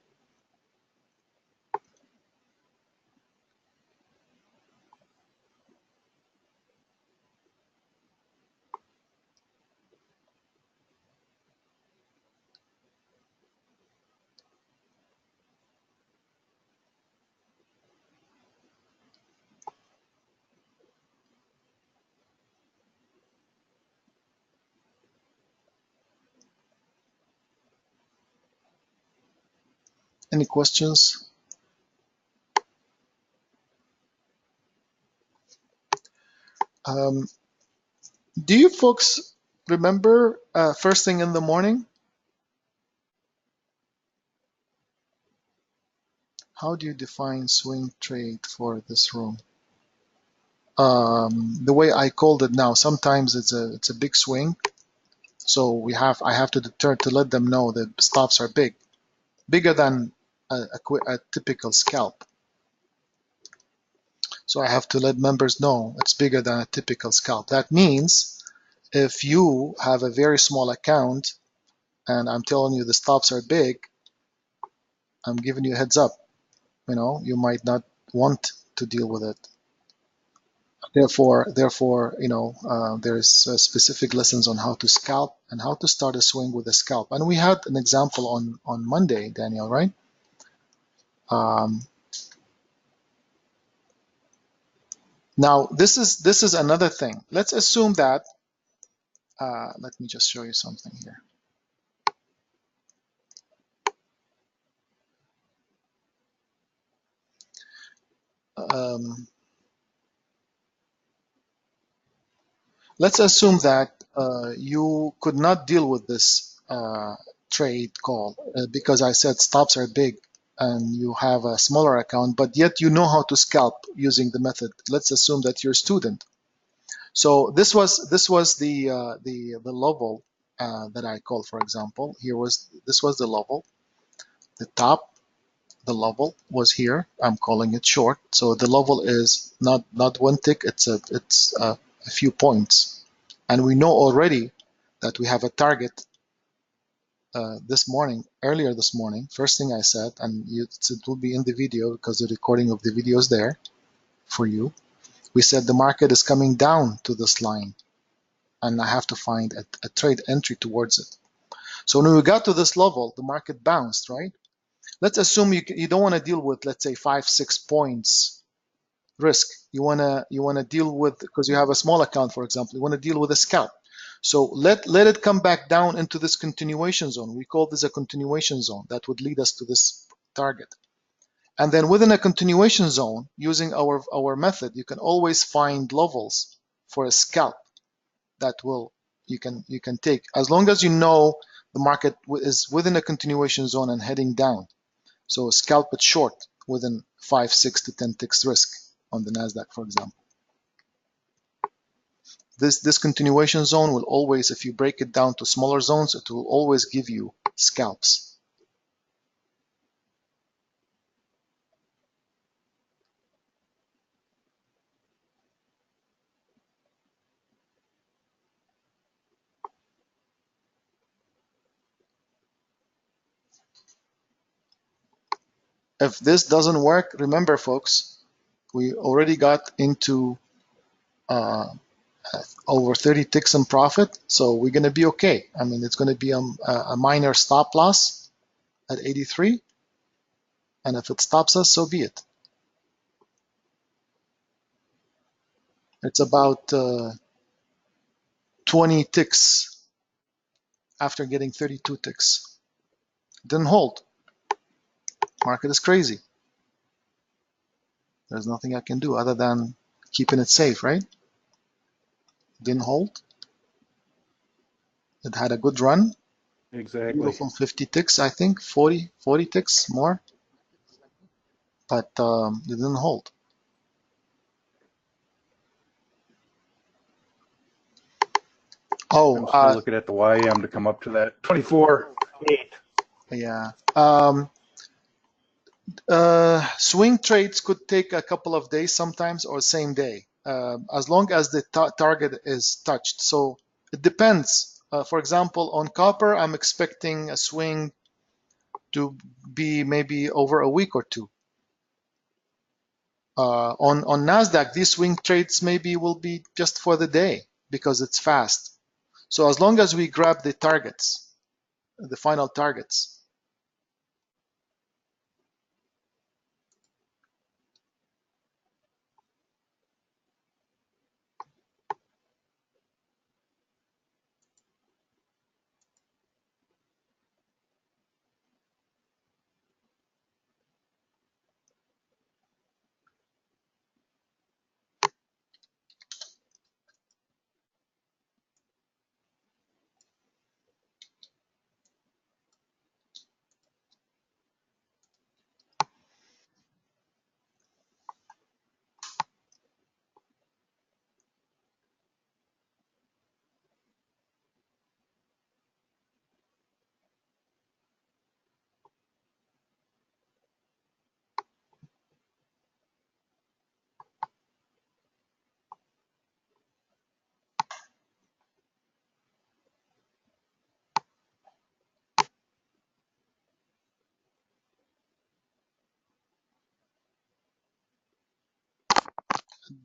Any questions? Um, do you folks remember first thing in the morning? How do you define swing trade for this room? The way I called it now, sometimes it's a big swing, so I have to let them know that stops are bigger than a typical scalp. So I have to let members know it's bigger than a typical scalp. That means if you have a very small account and I'm telling you the stops are big, I'm giving you a heads up. You might not want to deal with it. Therefore, there's specific lessons on how to scalp and how to start a swing with a scalp. And we had an example on Monday, Daniel, right? Now, this is another thing. Let's assume that. Let me just show you something here. Let's assume that you could not deal with this trade call because I said stops are big and you have a smaller account, but yet you know how to scalp using the method. Let's assume that you're a student. So this was the level that I called, for example. This was the level. The top, the level was here. I'm calling it short. So the level is not one tick. It's a few points, and we know already that we have a target earlier this morning. First thing I said, and it will be in the video because the recording of the video is there for you. We said the market is coming down to this line, and I have to find a trade entry towards it. So when we got to this level, the market bounced, right? Let's assume you don't want to deal with, let's say, 5-6 points risk. You wanna deal with, because you have a small account, for example, you want to deal with a scalp. So let it come back down into this continuation zone. We call this a continuation zone that would lead us to this target. And then within a continuation zone, using our method, you can always find levels for a scalp that you can take, as long as you know the market is within a continuation zone and heading down. So scalp it short within 5, 6 to 10 ticks risk on the Nasdaq, for example. This continuation zone will always, if you break it down to smaller zones, it will always give you scalps. If this doesn't work, remember, folks, we already got into over 30 ticks in profit, so we're going to be okay. I mean, it's going to be a minor stop loss at 83, and if it stops us, so be it. It's about 20 ticks after getting 32 ticks. Didn't hold. Market is crazy. There's nothing I can do other than keeping it safe, right? Didn't hold. It had a good run. Exactly. Beautiful 50 ticks, I think, 40 ticks more, but it didn't hold. I'm still looking at the YM to come up to that 24.8. Yeah. Swing trades could take a couple of days sometimes, or same day, as long as the target is touched. So it depends. For example, on copper, I'm expecting a swing to be maybe over a week or two. On Nasdaq, these swing trades maybe will be just for the day because it's fast. So as long as we grab the targets, the final targets.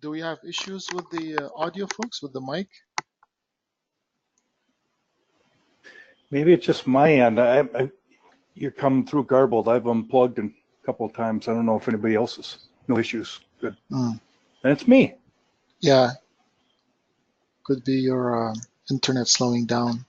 Do we have issues with the audio, folks, with the mic? Maybe it's just my end. You're coming through garbled. I've unplugged a couple of times. I don't know if anybody else's. No issues. Good. Mm. And it's me. Yeah, could be your internet slowing down.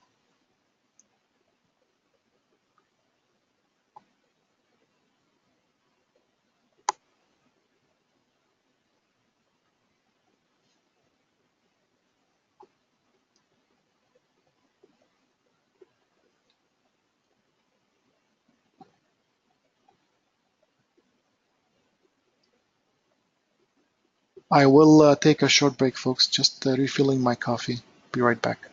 I will take a short break, folks. Just refilling my coffee. Be right back.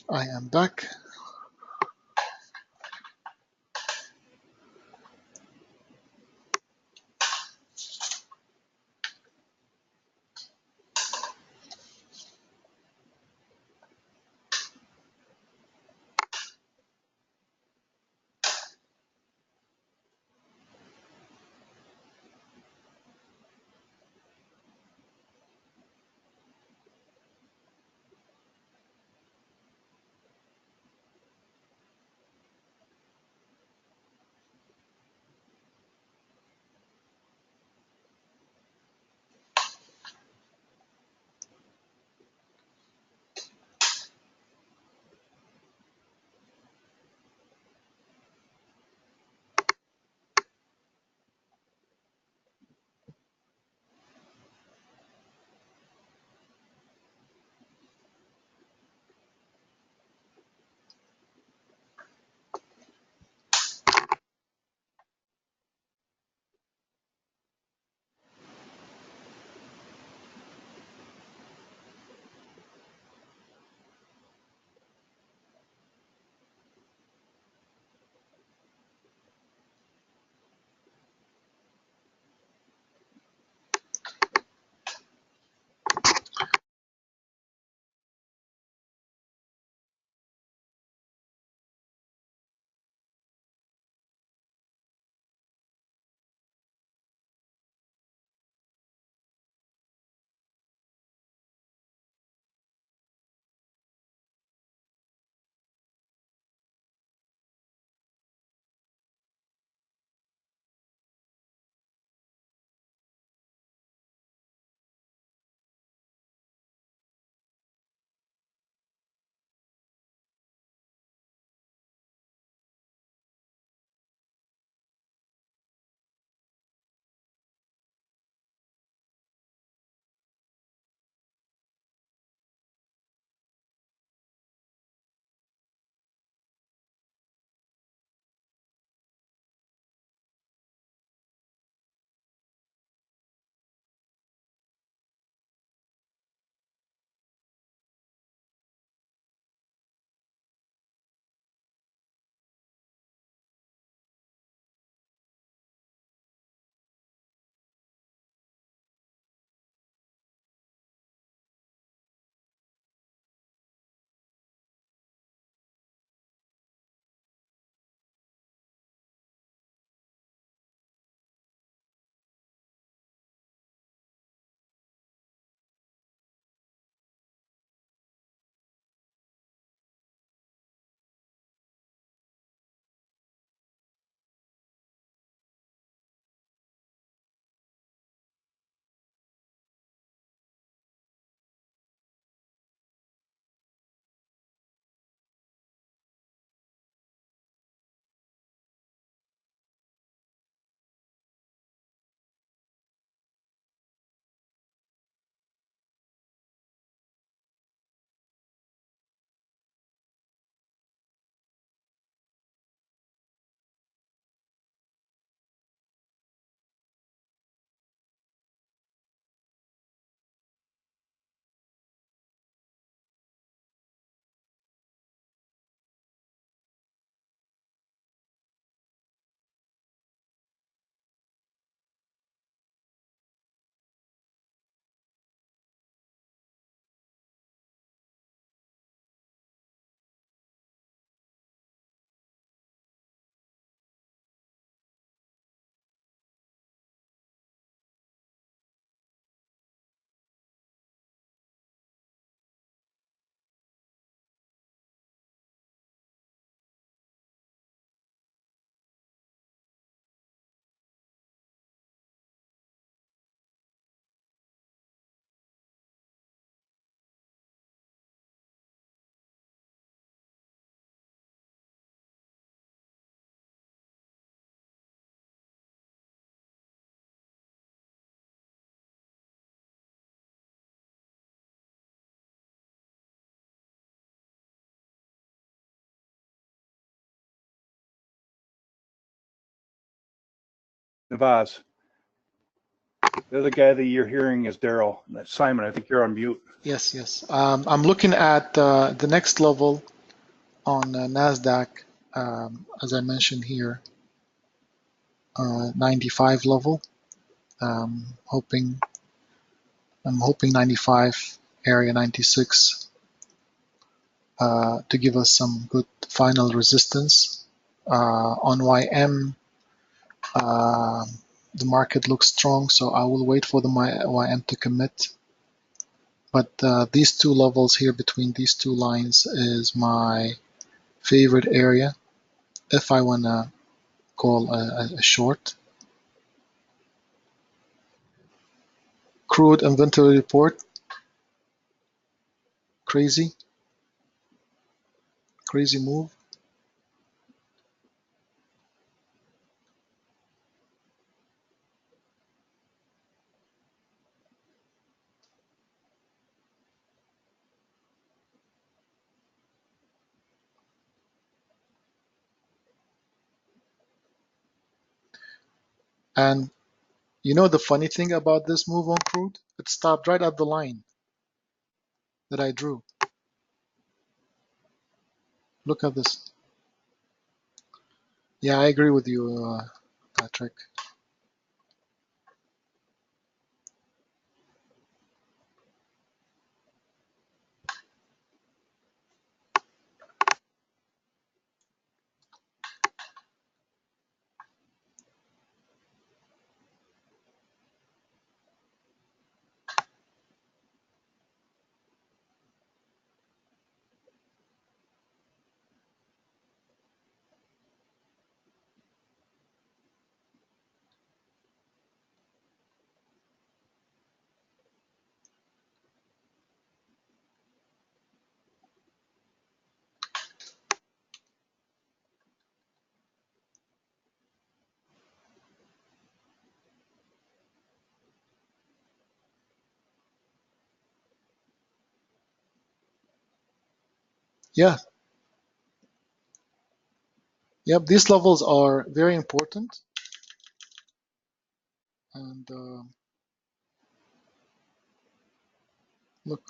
I am back. Navaz. The other guy that you're hearing is Daryl. That's Simon. I think you're on mute. Yes, yes. I'm looking at the next level on NASDAQ, as I mentioned here, 95 level. Hoping I'm hoping 95 area 96 to give us some good final resistance. On YM, the market looks strong, so I will wait for the YM to commit. But these two levels here between these two lines is my favorite area if I want to call a short. Crude inventory report, crazy move. And you know the funny thing about this move on crude? It stopped right at the line that I drew. Look at this. Yeah, I agree with you, Patrick. Yeah, yep, these levels are very important. And look,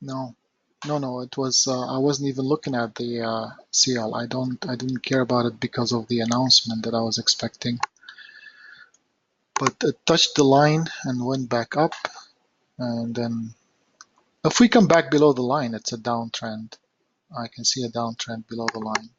no, no, it was, I wasn't even looking at the CL. I didn't care about it because of the announcement that I was expecting. But it touched the line and went back up. And then if we come back below the line, it's a downtrend. I can see a downtrend below the line.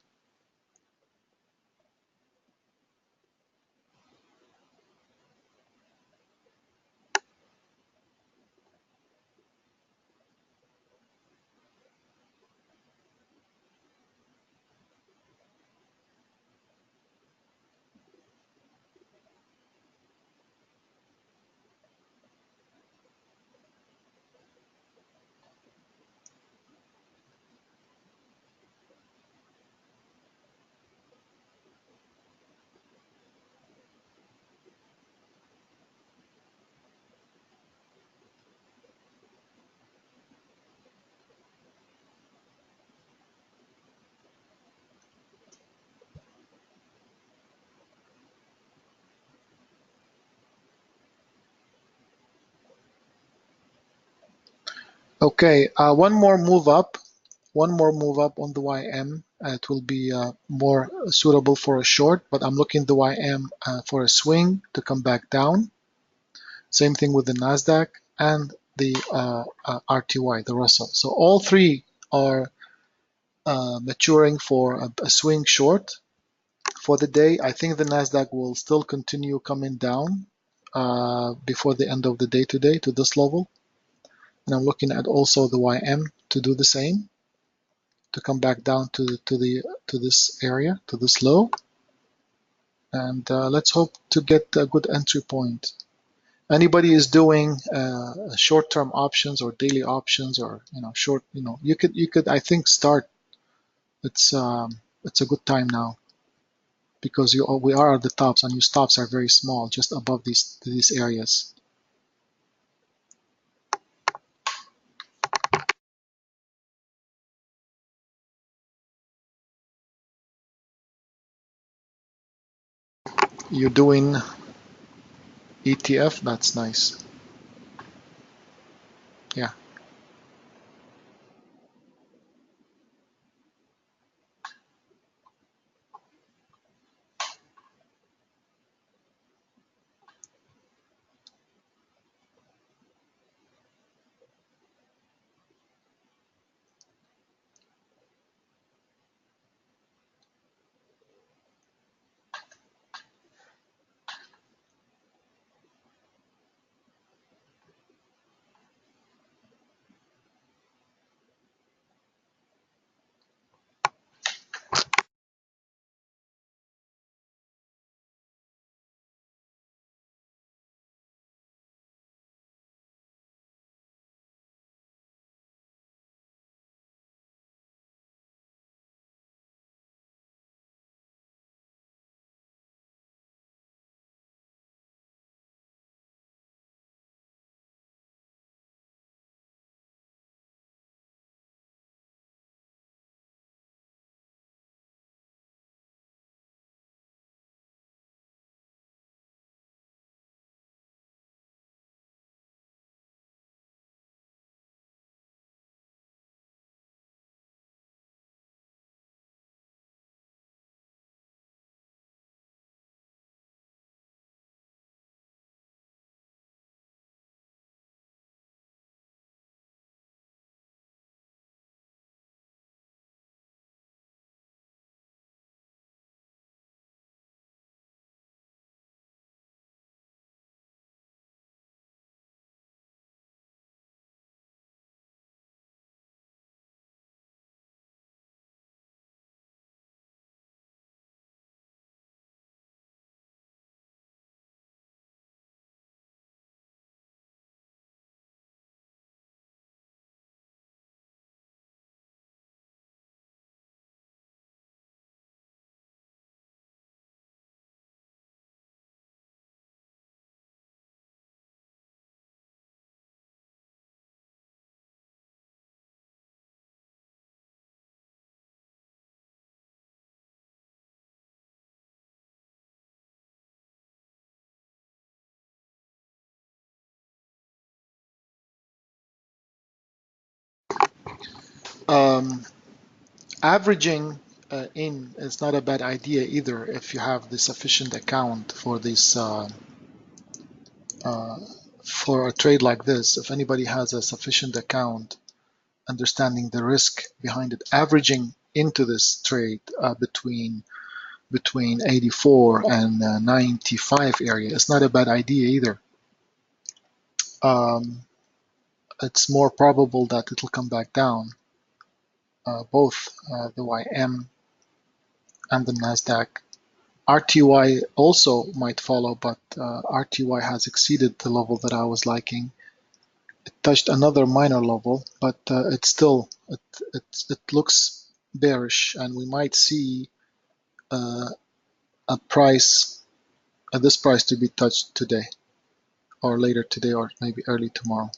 Okay, one more move up. One more move up on the YM. It will be more suitable for a short, but I'm looking the YM for a swing to come back down. Same thing with the Nasdaq and the RTY, the Russell. So all three are maturing for a swing short for the day. I think the Nasdaq will still continue coming down before the end of the day today to this level. And I'm looking at also the YM to do the same, to come back down to this area, to this low. And let's hope to get a good entry point. Anybody is doing short-term options or daily options or short, you could I think start. It's a good time now because we are at the tops and your stops are very small, just above these areas. You're doing ETF. That's nice. Yeah. Um, Averaging in is not a bad idea either if you have the sufficient account for this uh, for a trade like this. If anybody has a sufficient account, understanding the risk behind it, averaging into this trade between 84 and 95 area is not a bad idea either. Um, it's more probable that it'll come back down, both the YM and the Nasdaq. RTY also might follow, but RTY has exceeded the level that I was liking. It touched another minor level, but it looks bearish, and we might see uh, a price this price to be touched today, or later today, or maybe early tomorrow.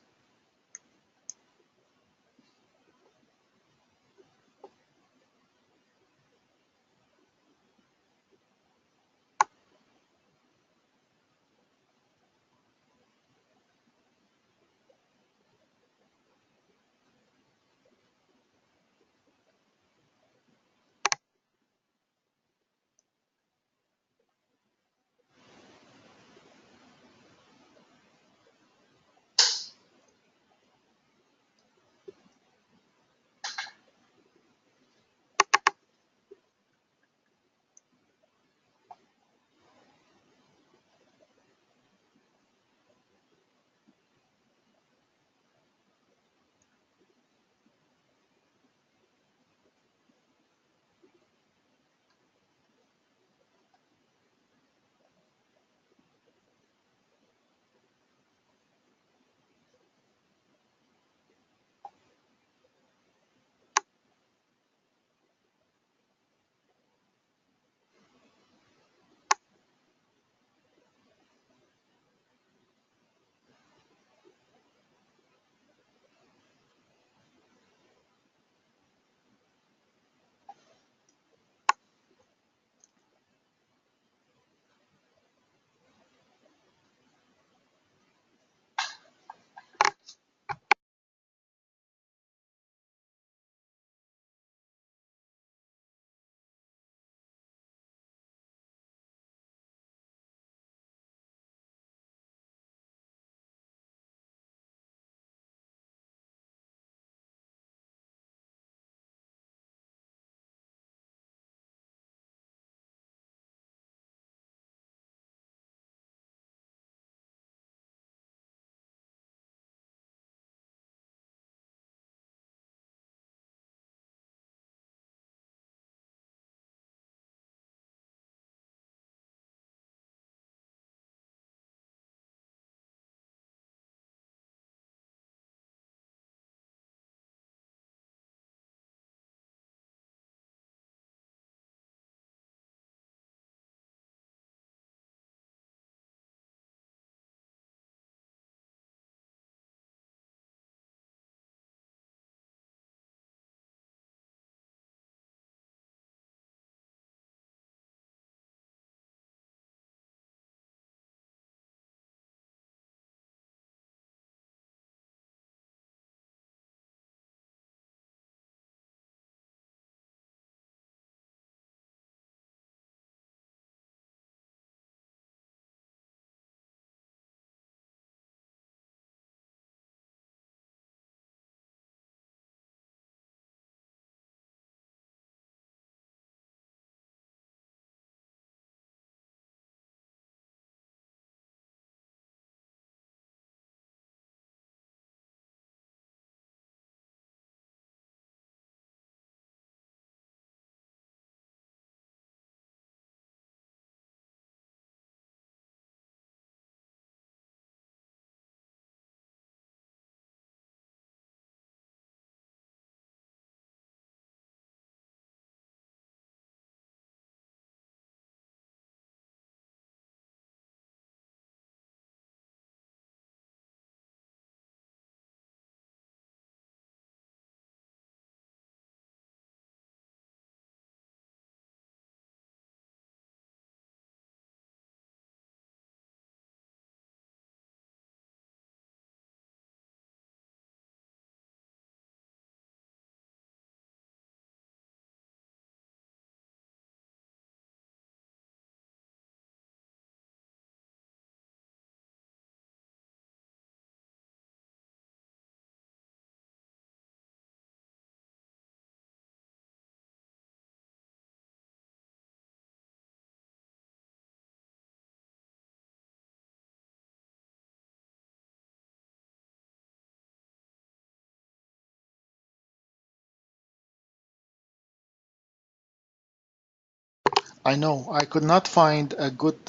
I know I could not find a good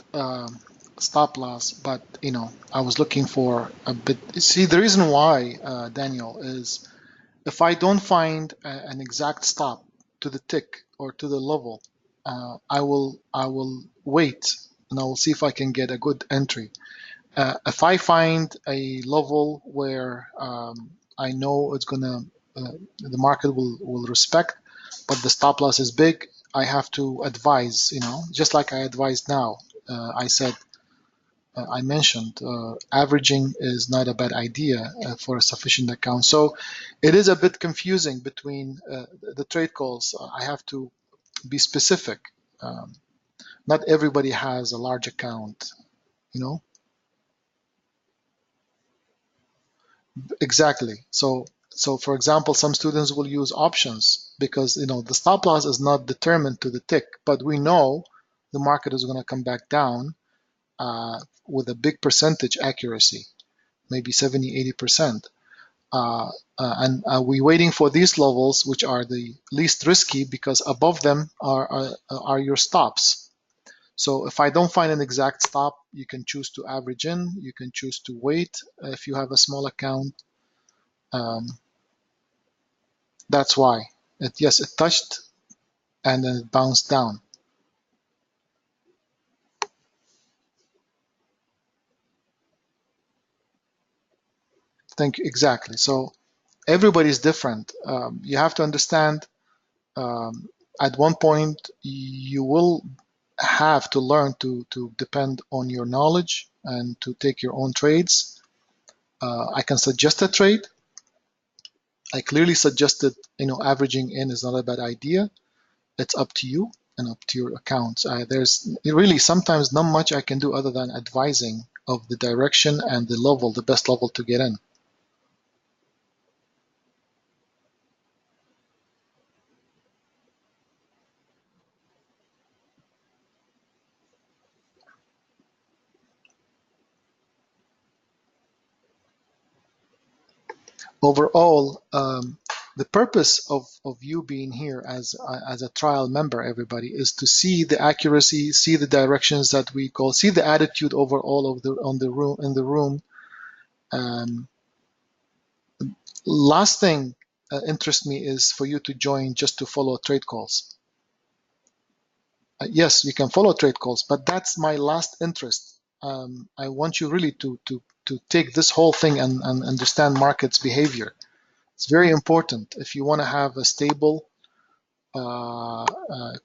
stop loss, but I was looking for a bit. See, the reason why, Daniel, is if I don't find an exact stop to the tick or to the level, I will wait and I will see if I can get a good entry. If I find a level where I know it's gonna the market will respect, but the stop loss is big, I have to advise, just like I advised now. I said, I mentioned, averaging is not a bad idea for a sufficient account. So it is a bit confusing between the trade calls. I have to be specific. Um, Not everybody has a large account, you know. Exactly. So for example, some students will use options because the stop loss is not determined to the tick, but we know the market is going to come back down with a big percentage accuracy, maybe 70, 80%. And we're waiting for these levels, which are the least risky because above them are your stops. So if I don't find an exact stop, you can choose to average in, you can choose to wait if you have a small account. Um, That's why. Yes, it touched and then it bounced down. Thank you. Exactly. So everybody's different. You have to understand um, at one point you will have to learn to depend on your knowledge and to take your own trades. I can suggest a trade. I clearly suggested, averaging in is not a bad idea. It's up to you and up to your accounts. There's really sometimes not much I can do other than advising of the direction and the level, the best level to get in. Overall, the purpose of you being here as a trial member, everybody, is to see the accuracy, see the directions that we call, see the attitude overall of the on the room in the room. Um, Last thing interests me is for you to join just to follow trade calls. Yes, you can follow trade calls, but that's my last interest. I want you really to take this whole thing and understand markets behavior. It's very important if you want to have a stable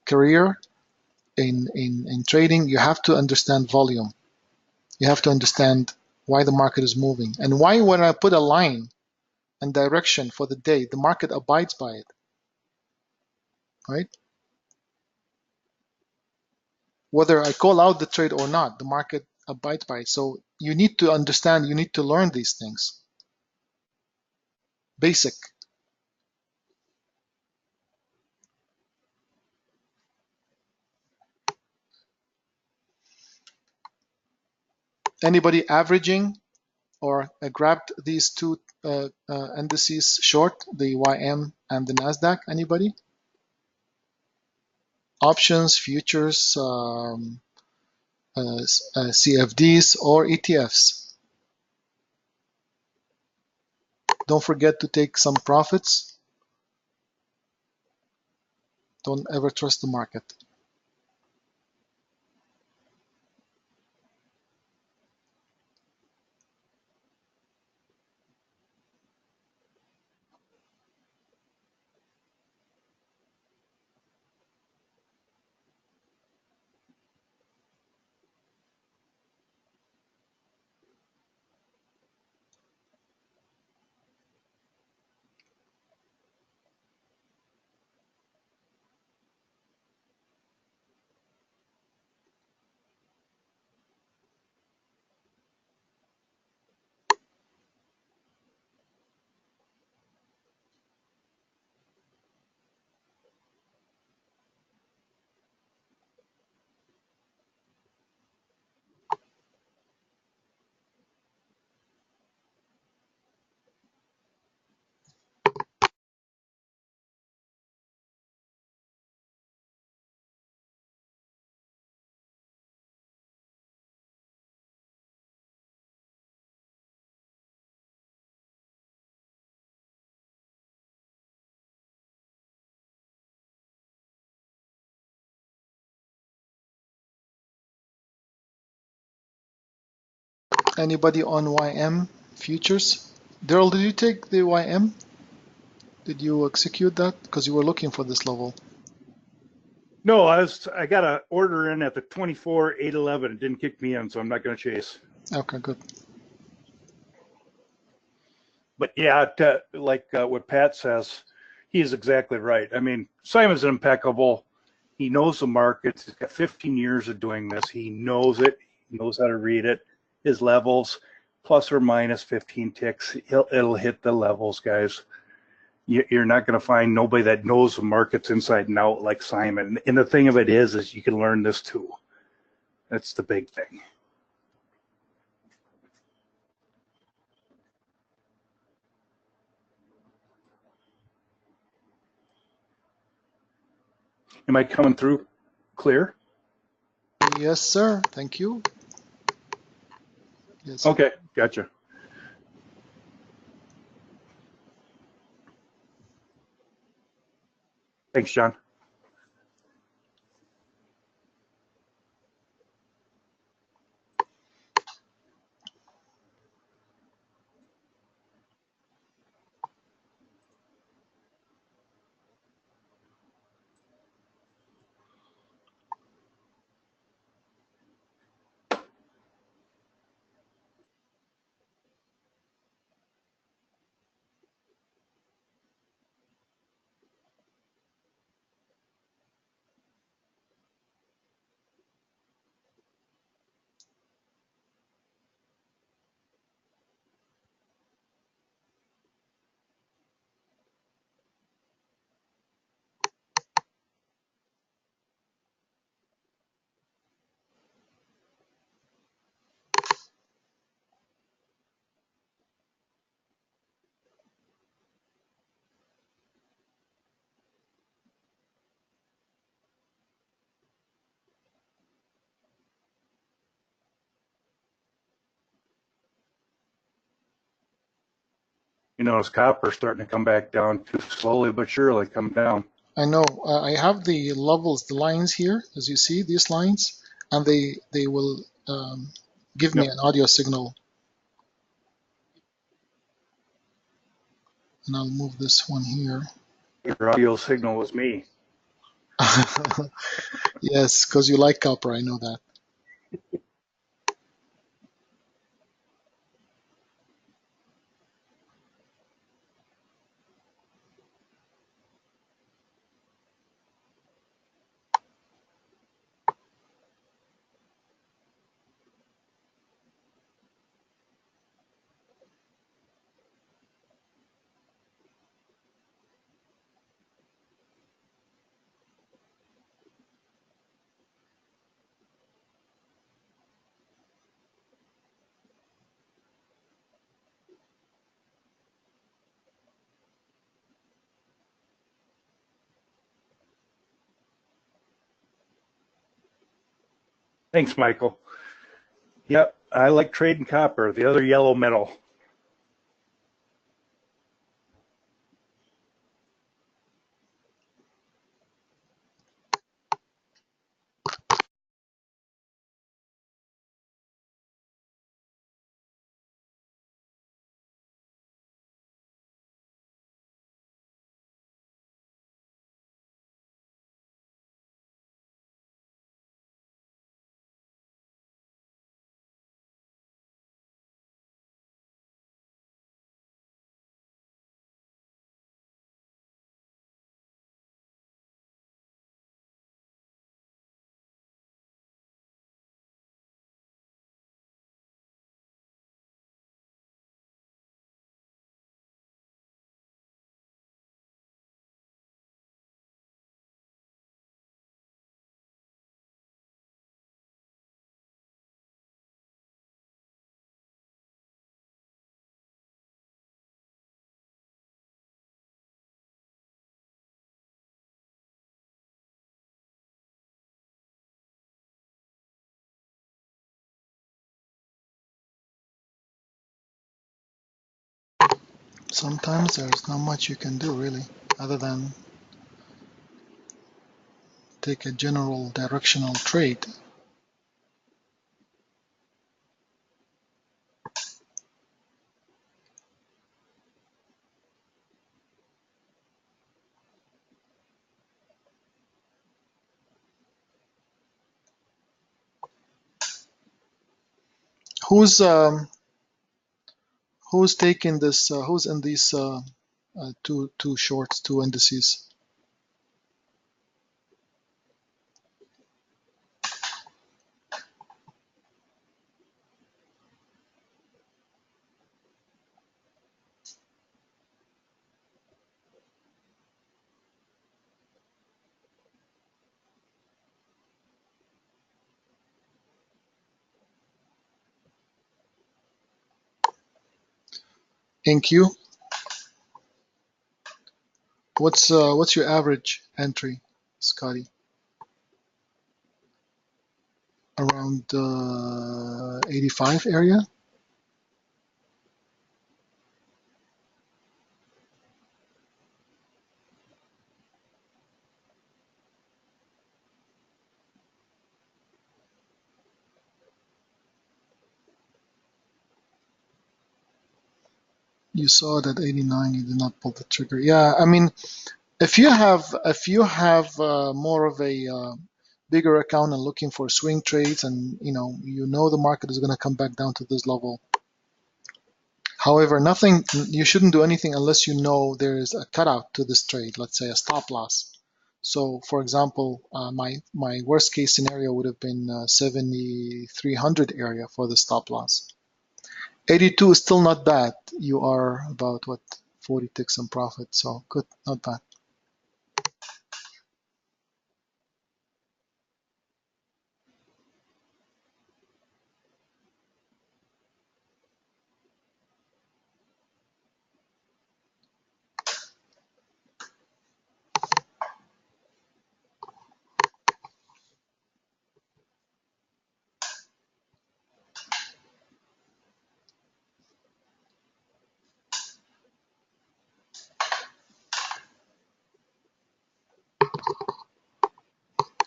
career in trading. You have to understand volume. You have to understand why the market is moving and why when I put a line and direction for the day, the market abides by it, right? Whether I call out the trade or not, the market abides by it. So you need to understand, you need to learn these things. Basic. Anybody averaging or grabbed these two indices short, the YM and the NASDAQ? Anybody? Options, futures, CFDs, or ETFs. Don't forget to take some profits. Don't ever trust the market. Anybody on YM futures? Daryl, did you take the YM? Did you execute that? Because you were looking for this level. No, I got an order in at the 24,811. It didn't kick me in, so I'm not going to chase. Okay, good. But yeah, like what Pat says, he's exactly right. I mean, Simon's impeccable. He knows the markets. He's got 15 years of doing this. He knows it. He knows how to read it. His levels, plus or minus 15 ticks, it'll hit the levels, guys. You're not going to find nobody that knows the markets inside and out like Simon. And the thing of it is you can learn this too. That's the big thing. Am I coming through clear? Yes, sir. Thank you. Yes. Okay, gotcha. Thanks, John. You notice copper starting to come back down too slowly but surely come down. I know. I have the levels, the lines here, as you see, these lines, and they will give me Yep. an audio signal. And I'll move this one here. Your audio signal was me. Yes, because you like copper, I know that. Thanks, Michael. Yep, I like trading copper, the other yellow metal. Sometimes there's not much you can do, really, other than take a general directional trade. Who's who's taking this? Who's in these two shorts, two indices? InQ. What's your average entry, Scotty? Around 85 area? You saw that 89, you did not pull the trigger. Yeah, I mean, if you have more of a bigger account and looking for swing trades, and you know the market is going to come back down to this level. However, nothing, you shouldn't do anything unless you know there is a cutout to this trade, let's say a stop loss. So, for example, my worst case scenario would have been 7,300 area for the stop loss. 82 is still not bad. You are about what, 40 ticks in profit, so good, not bad.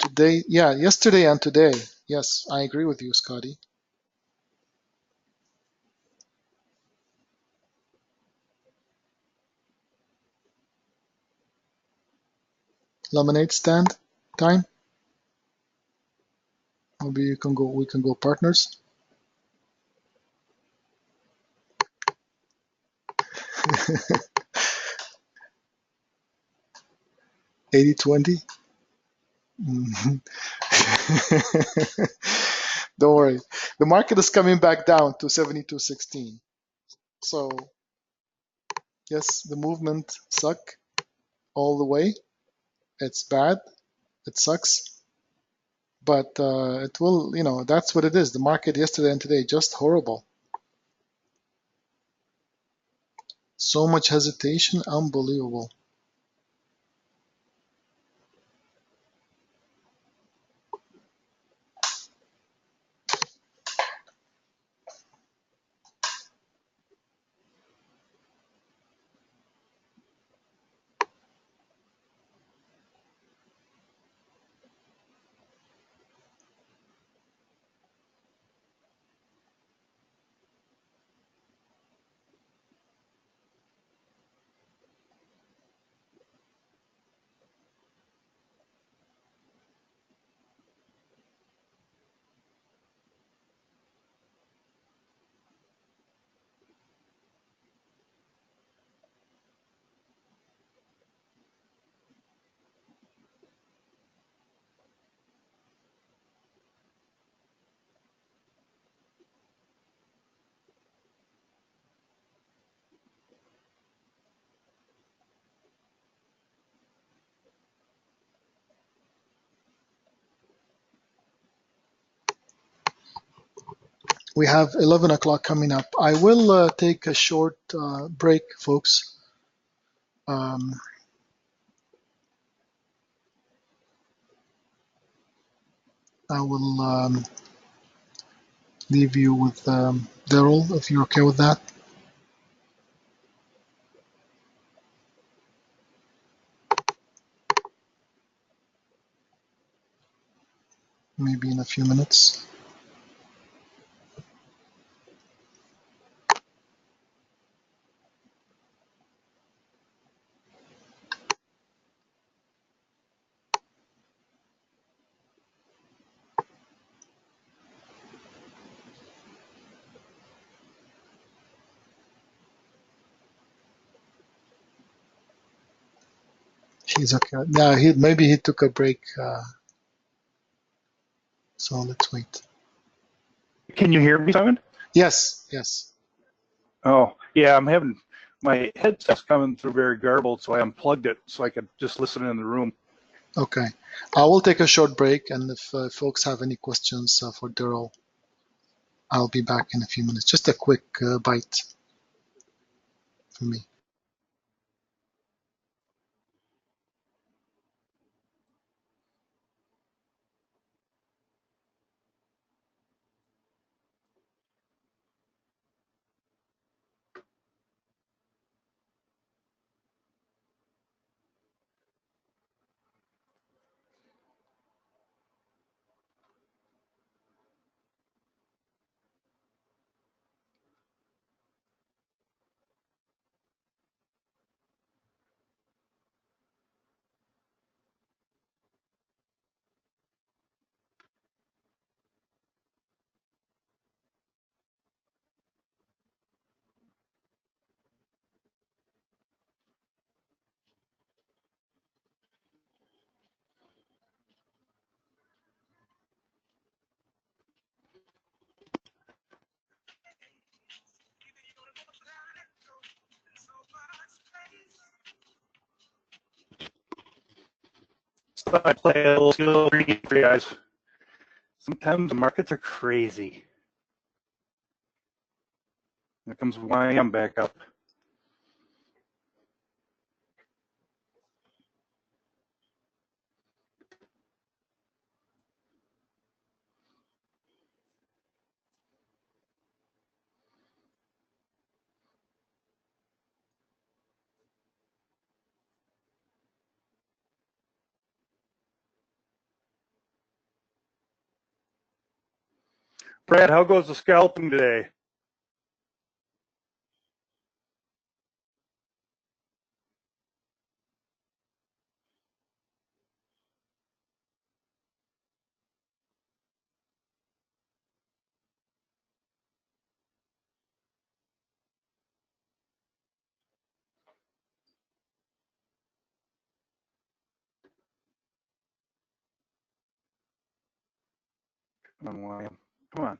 Today, yeah, yesterday and today. Yes, I agree with you, Scotty. Lemonade stand time. Maybe you can go. We can go partners. 80-20. Mhm. Don't worry. The market is coming back down to 72.16. So yes, the movement suck all the way. It's bad. It sucks. But it will, that's what it is. The market yesterday and today, just horrible. So much hesitation, unbelievable. We have 11 o'clock coming up. I will take a short break, folks. Um, I will leave you with Daryl, if you're okay with that. Maybe in a few minutes. He's okay. Yeah, maybe he took a break. So let's wait. Can you hear me, Simon? Yes, yes. Oh, yeah, I'm having my headset's coming through very garbled, so I unplugged it so I could just listen in the room. Okay. I will take a short break, and if folks have any questions for Daryl, I'll be back in a few minutes. Just a quick bite for me. So I play a little skill for you guys. Sometimes the markets are crazy. Here comes YM back up. Brad, how goes the scalping today? Come on, YM. Come on.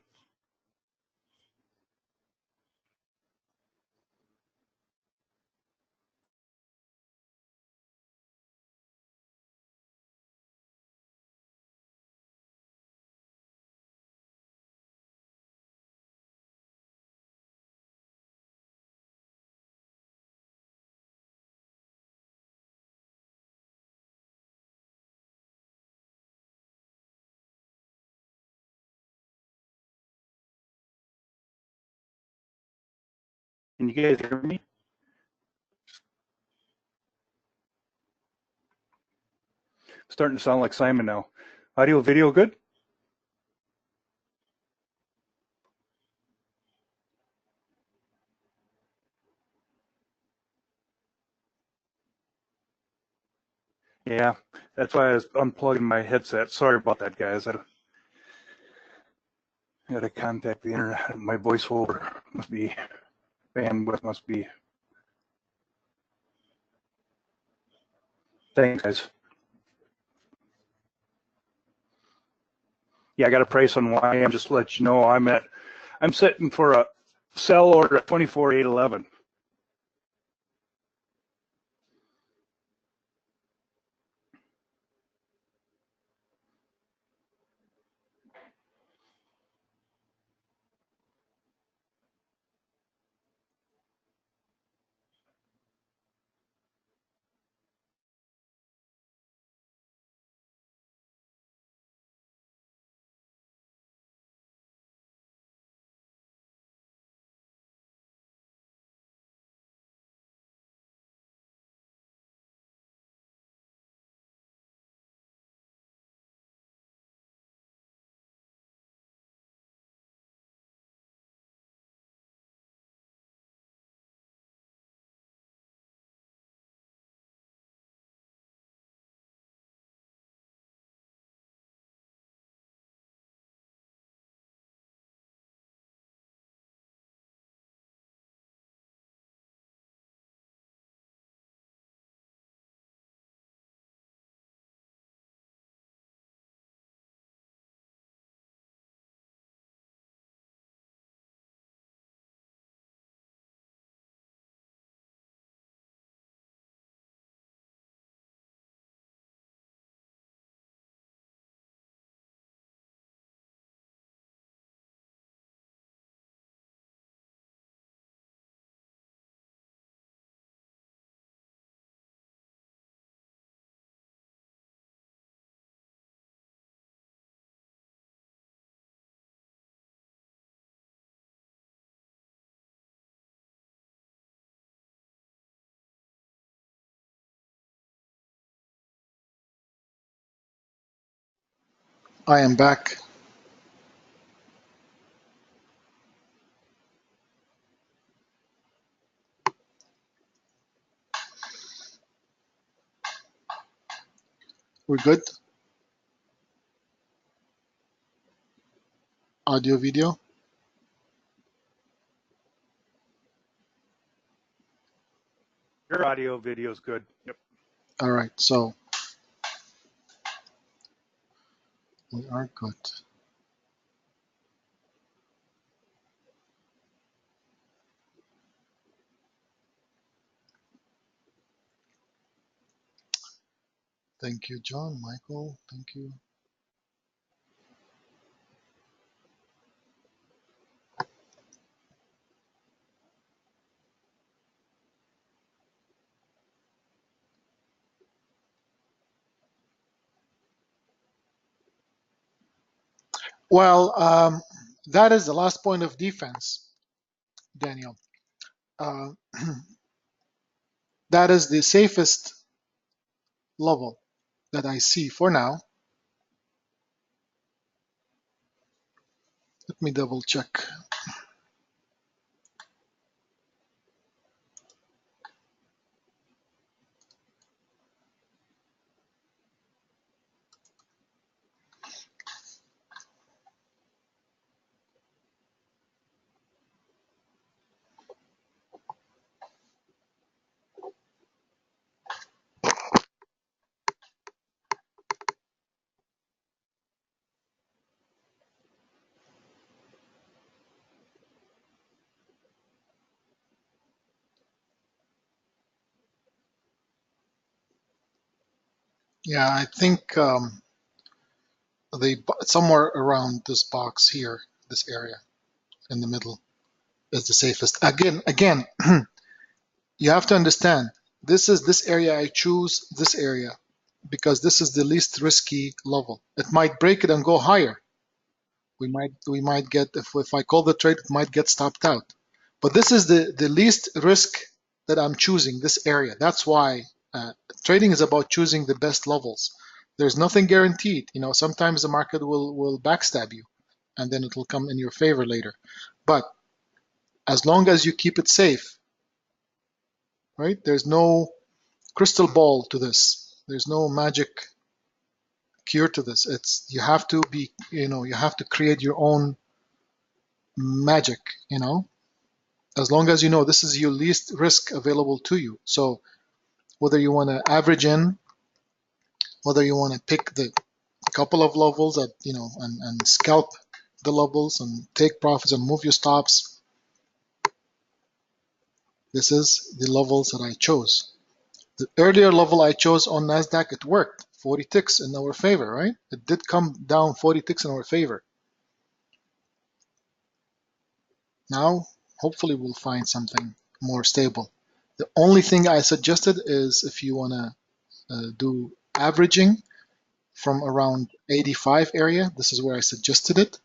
Can you guys hear me? Starting to sound like Simon now. Audio, video, good? Yeah, that's why I was unplugging my headset. Sorry about that, guys. I had to contact the internet. My voiceover must be, bandwidth must be. Thanks, guys. Yeah, I got a price on YM. Just to let you know, I'm sitting for a sell order at 24,811. I am back. We're good. Audio, video. Your audio video is good. Yep. All right, so we are good. Thank you, John, Michael. Thank you. Well, that is the last point of defense, Daniel. Uh, that is the safest level that I see for now. Let me double check. Yeah, I think somewhere around this box here, this area in the middle is the safest. Again, you have to understand, this area, I choose this area because this is the least risky level. It might break it and go higher. We might get, if I call the trade, it might get stopped out. But this is the least risk that I'm choosing, this area. That's why trading is about choosing the best levels. There's nothing guaranteed. You know, sometimes the market will backstab you and then it will come in your favor later. But as long as you keep it safe, right? There's no crystal ball to this. There's no magic cure to this. It's, you have to be, you have to create your own magic, as long as you know this is your least risk available to you. So whether you want to average in, whether you want to pick the couple of levels that, and scalp the levels and take profits and move your stops, this is the levels that I chose. The earlier level I chose on NASDAQ, it worked. 40 ticks in our favor, right? It did come down 40 ticks in our favor. Now, hopefully we'll find something more stable. The only thing I suggested is if you want to do averaging from around 85 area, this is where I suggested it.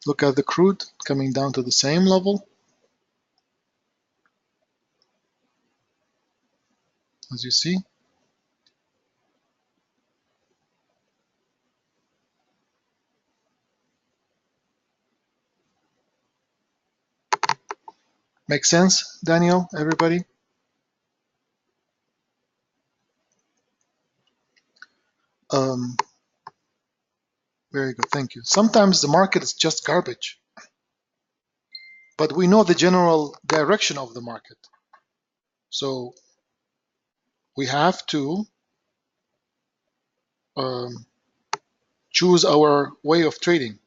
Look at the crude coming down to the same level. As you see. Make sense, Daniel, everybody? Um, Very good, thank you. Sometimes the market is just garbage, but we know the general direction of the market. So we have to choose our way of trading.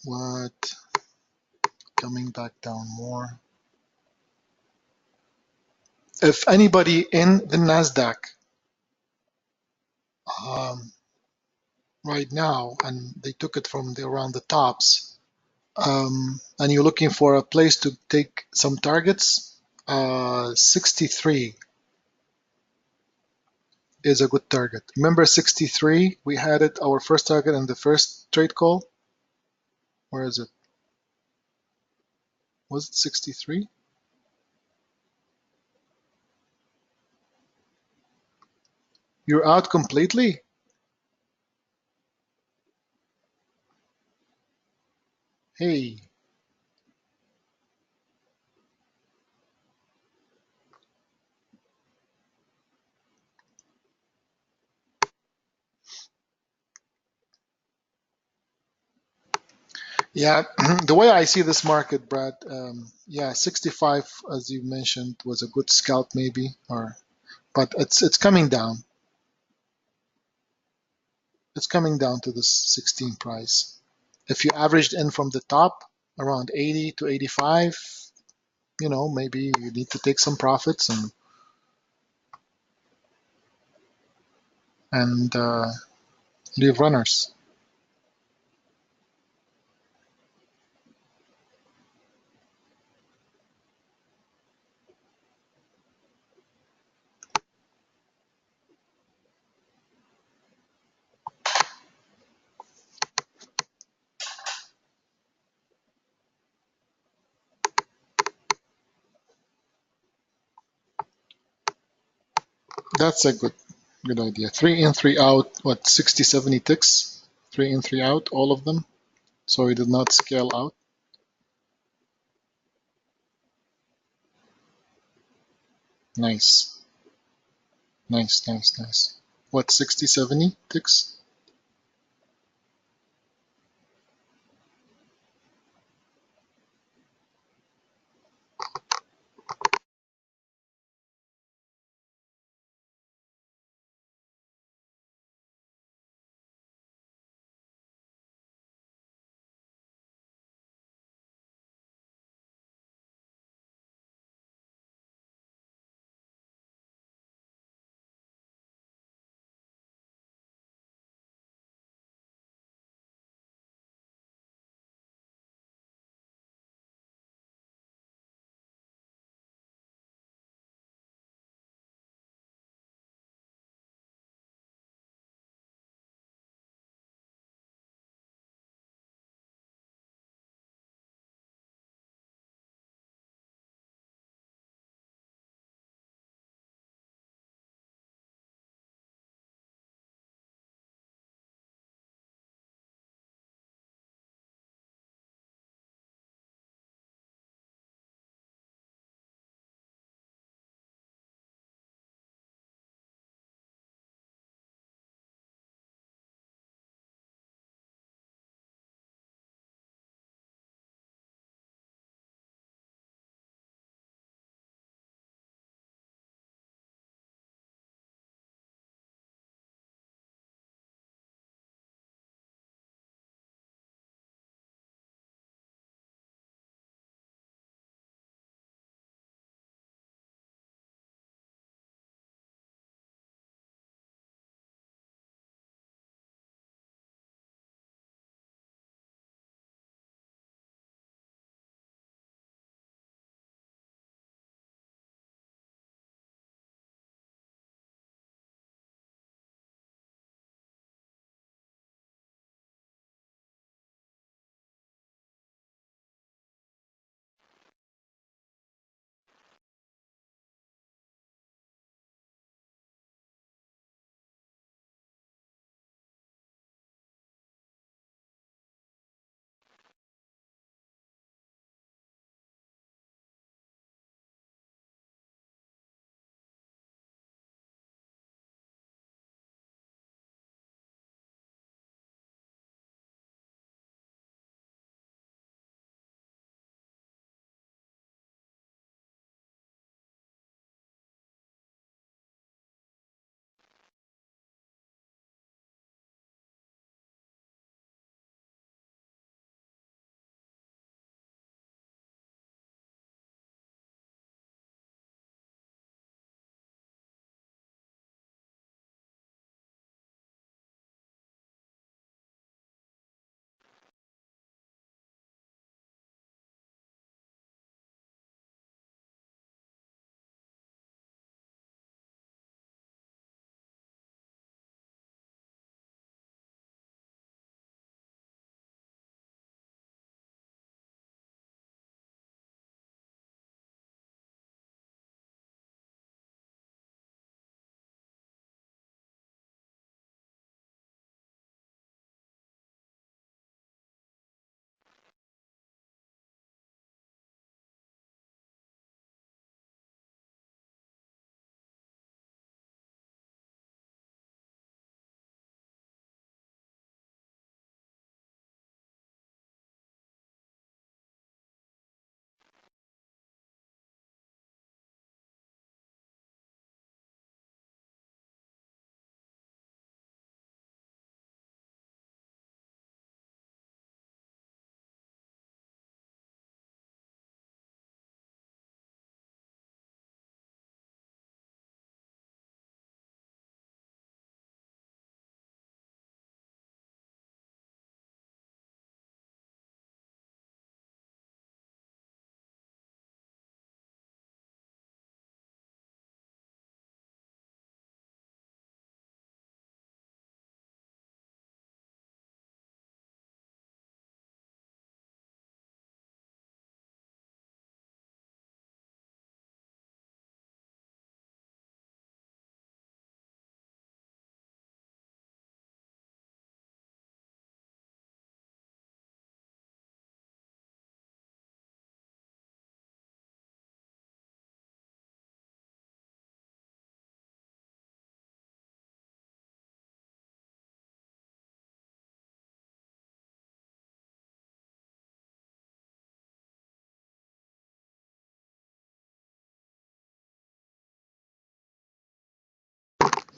What? Coming back down more. If anybody in the NASDAQ um, right now, and they took it from around the tops, and you're looking for a place to take some targets, 63 is a good target. Remember 63? We had it, our first target in the first trade call. Where is it? Was it 63? You're out completely? Hey, yeah, the way I see this market, Brad, yeah, 65, as you mentioned, was a good scalp maybe, or but it's coming down. It's coming down to this 16 price. If you averaged in from the top around 80 to 85, maybe you need to take some profits and leave runners. That's a good idea. 3 in, 3 out. What, 60, 70 ticks? 3 in, 3 out, all of them. So we did not scale out. Nice, nice, nice, nice. What, 60, 70 ticks?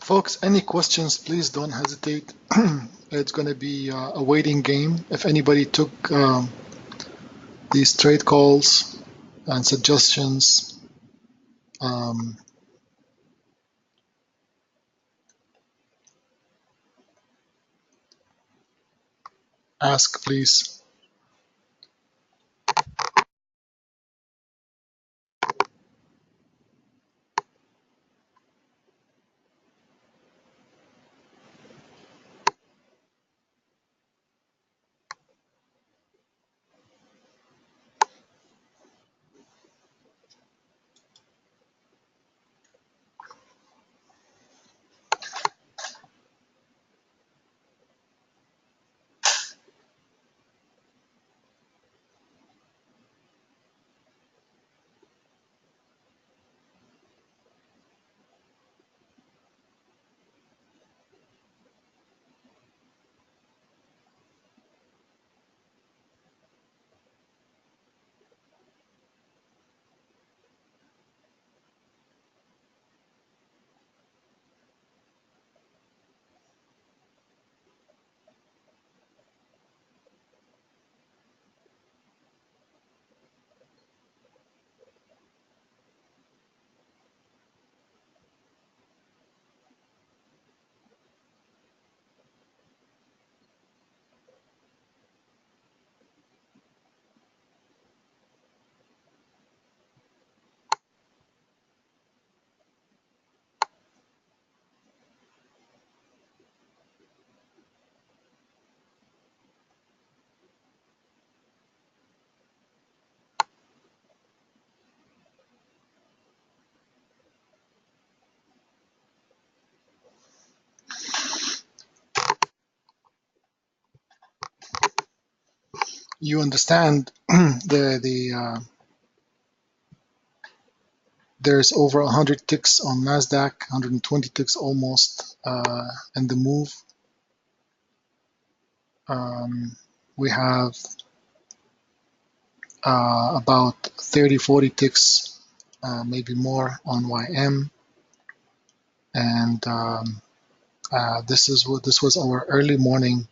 Folks, any questions, please don't hesitate. It's going to be a waiting game. If anybody took these trade calls and suggestions, um, ask, please. You understand there's over 100 ticks on Nasdaq, 120 ticks almost in the move. We have about 30, 40 ticks, maybe more on YM, and this was our early morning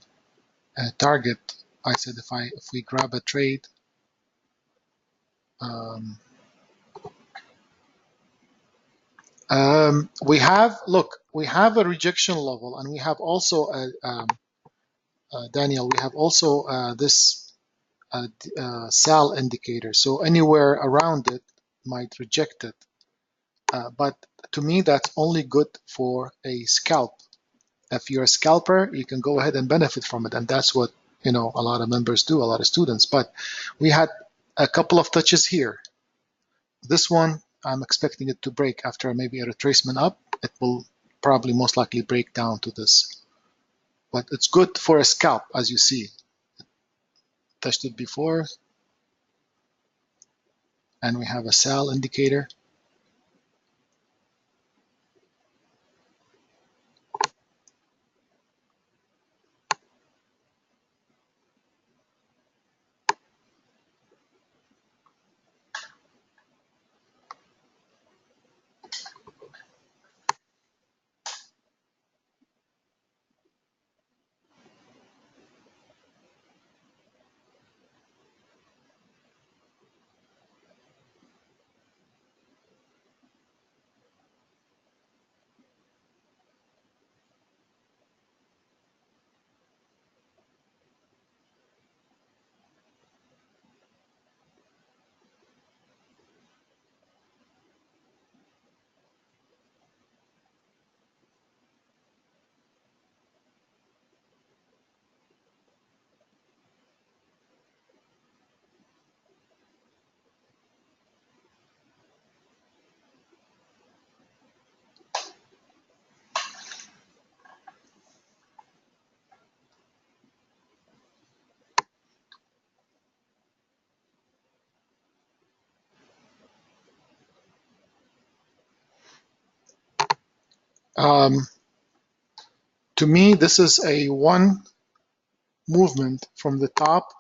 target. I said if we grab a trade, we have a rejection level, and we have also Daniel, we have also this sell indicator. So anywhere around it might reject it. But to me, that's only good for a scalp. If you're a scalper, you can go ahead and benefit from it, and that's what a lot of members do, a lot of students. But we had a couple of touches here. This one, I'm expecting it to break after maybe a retracement up. It will probably most likely break down to this. But it's good for a scalp, as you see. Touched it before, and we have a sell indicator. To me, this is a one movement from the top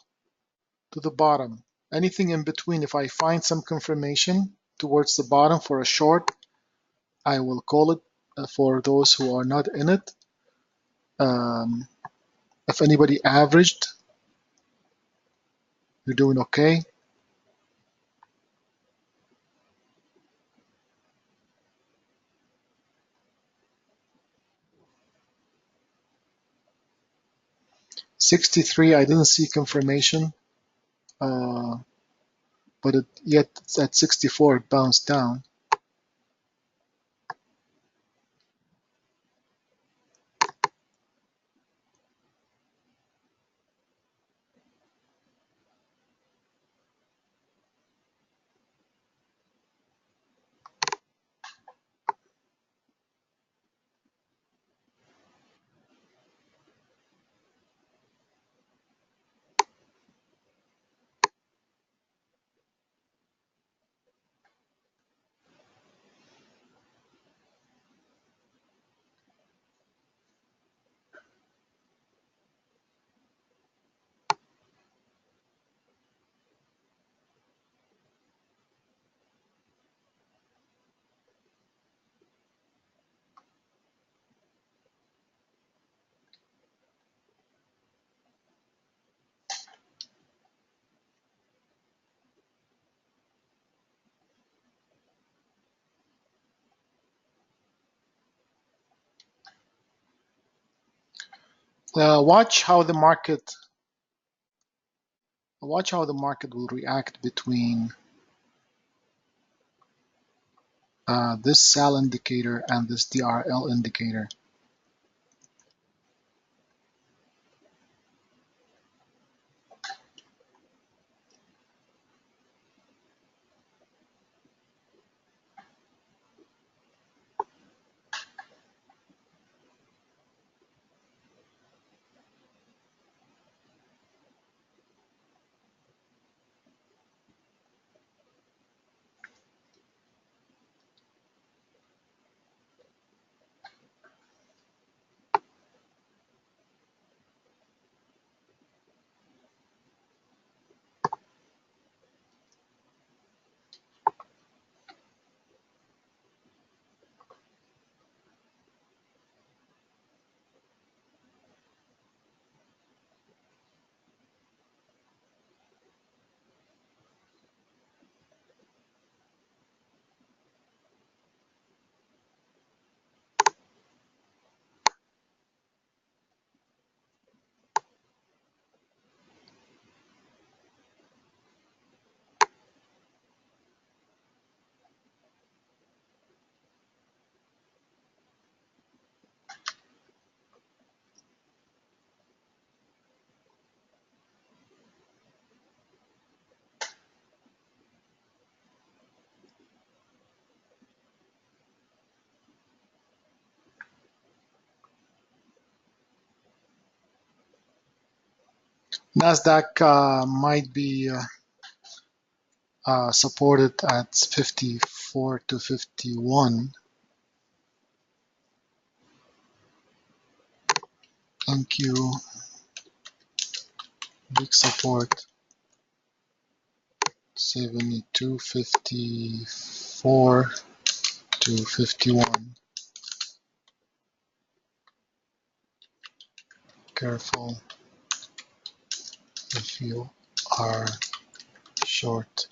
to the bottom. Anything in between, if I find some confirmation towards the bottom for a short, I will call it for those who are not in it. If anybody averaged, you're doing okay. $63, I didn't see confirmation, but yet it's at 64, it bounced down. Watch how the market will react between this sell indicator and this DRL indicator. Nasdaq might be supported at 54 to 51. NQ big support 72.54 to 51. Careful if you are short.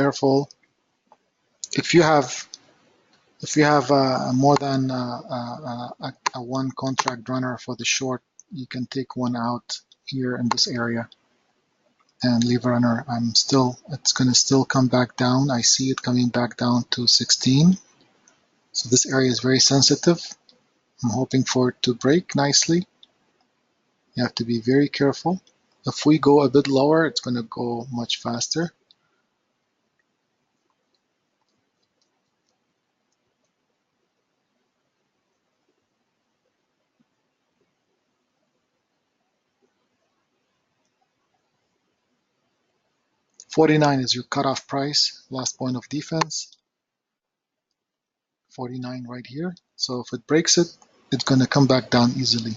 careful. If you have more than a one contract runner for the short, you can take one out here in this area and leave a runner. It's going to still come back down. I see it coming back down to 16. So this area is very sensitive. I'm hoping for it to break nicely. You have to be very careful. If we go a bit lower, it's going to go much faster. $49 is your cutoff price, last point of defense. 49 right here. So if it breaks it, it's going to come back down easily.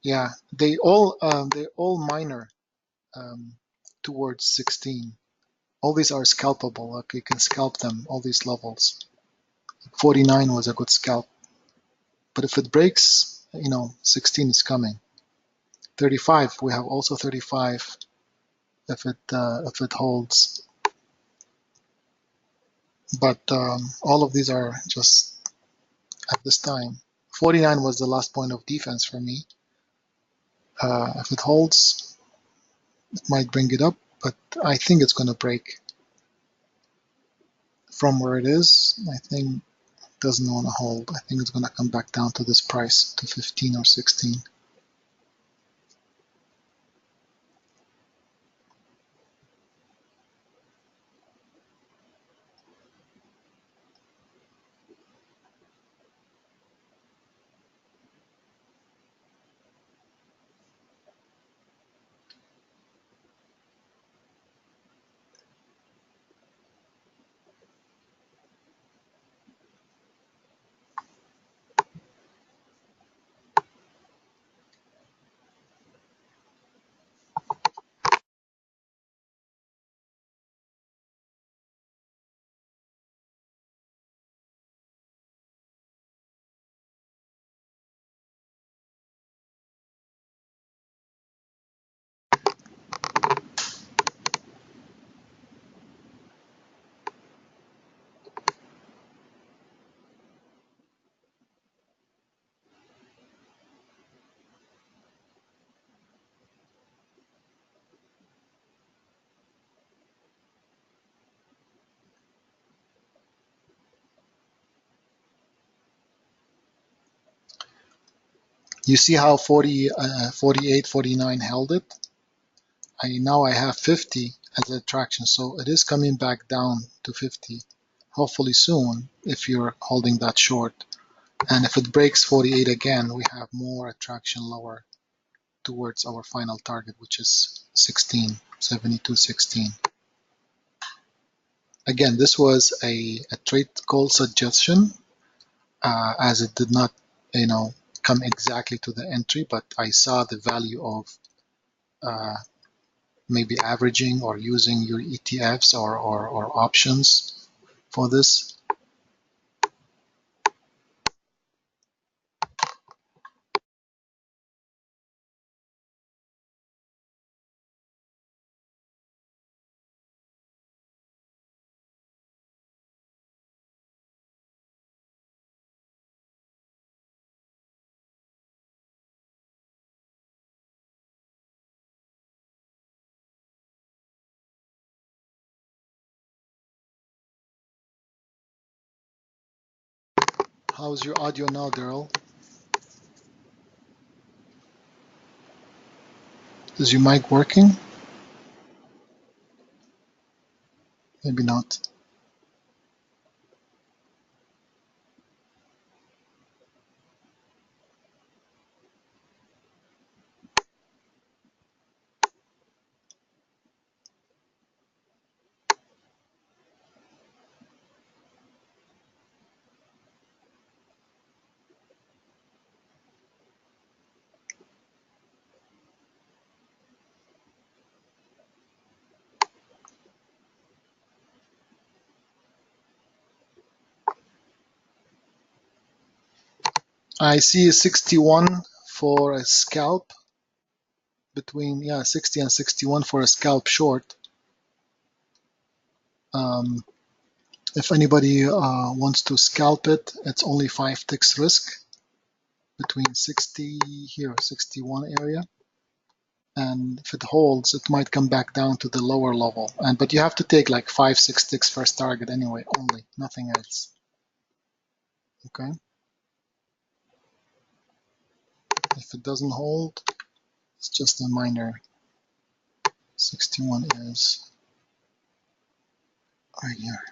Yeah, they're all minor towards 16. All these are scalpable. Like you can scalp them, all these levels. 49 was a good scalp. But if it breaks, 16 is coming. 35, we have also 35 if it holds. But all of these are just at this time. 49 was the last point of defense for me. If it holds, it might bring it up, but I think it's going to break from where it is. I think it doesn't want to hold. I think it's going to come back down to this price, to 15 or 16. You see how 48, 49 held it? Now I have 50 as a traction, so it is coming back down to 50, hopefully soon, if you're holding that short. And if it breaks 48 again, we have more attraction lower towards our final target, which is 16, 72.16. Again, this was a trade call suggestion, as it did not, come exactly to the entry, but I saw the value of maybe averaging or using your ETFs or options for this. How's your audio now, Daryl? Is your mic working? Maybe not. I see a 61 for a scalp between, yeah, 60 and 61 for a scalp short. Um, if anybody wants to scalp it, it's only 5 ticks risk between 60 here, 61 area. And if it holds, it might come back down to the lower level. But you have to take like 5, 6 ticks first target anyway, only, nothing else. Okay. If it doesn't hold, it's just a minor. 61 is right here.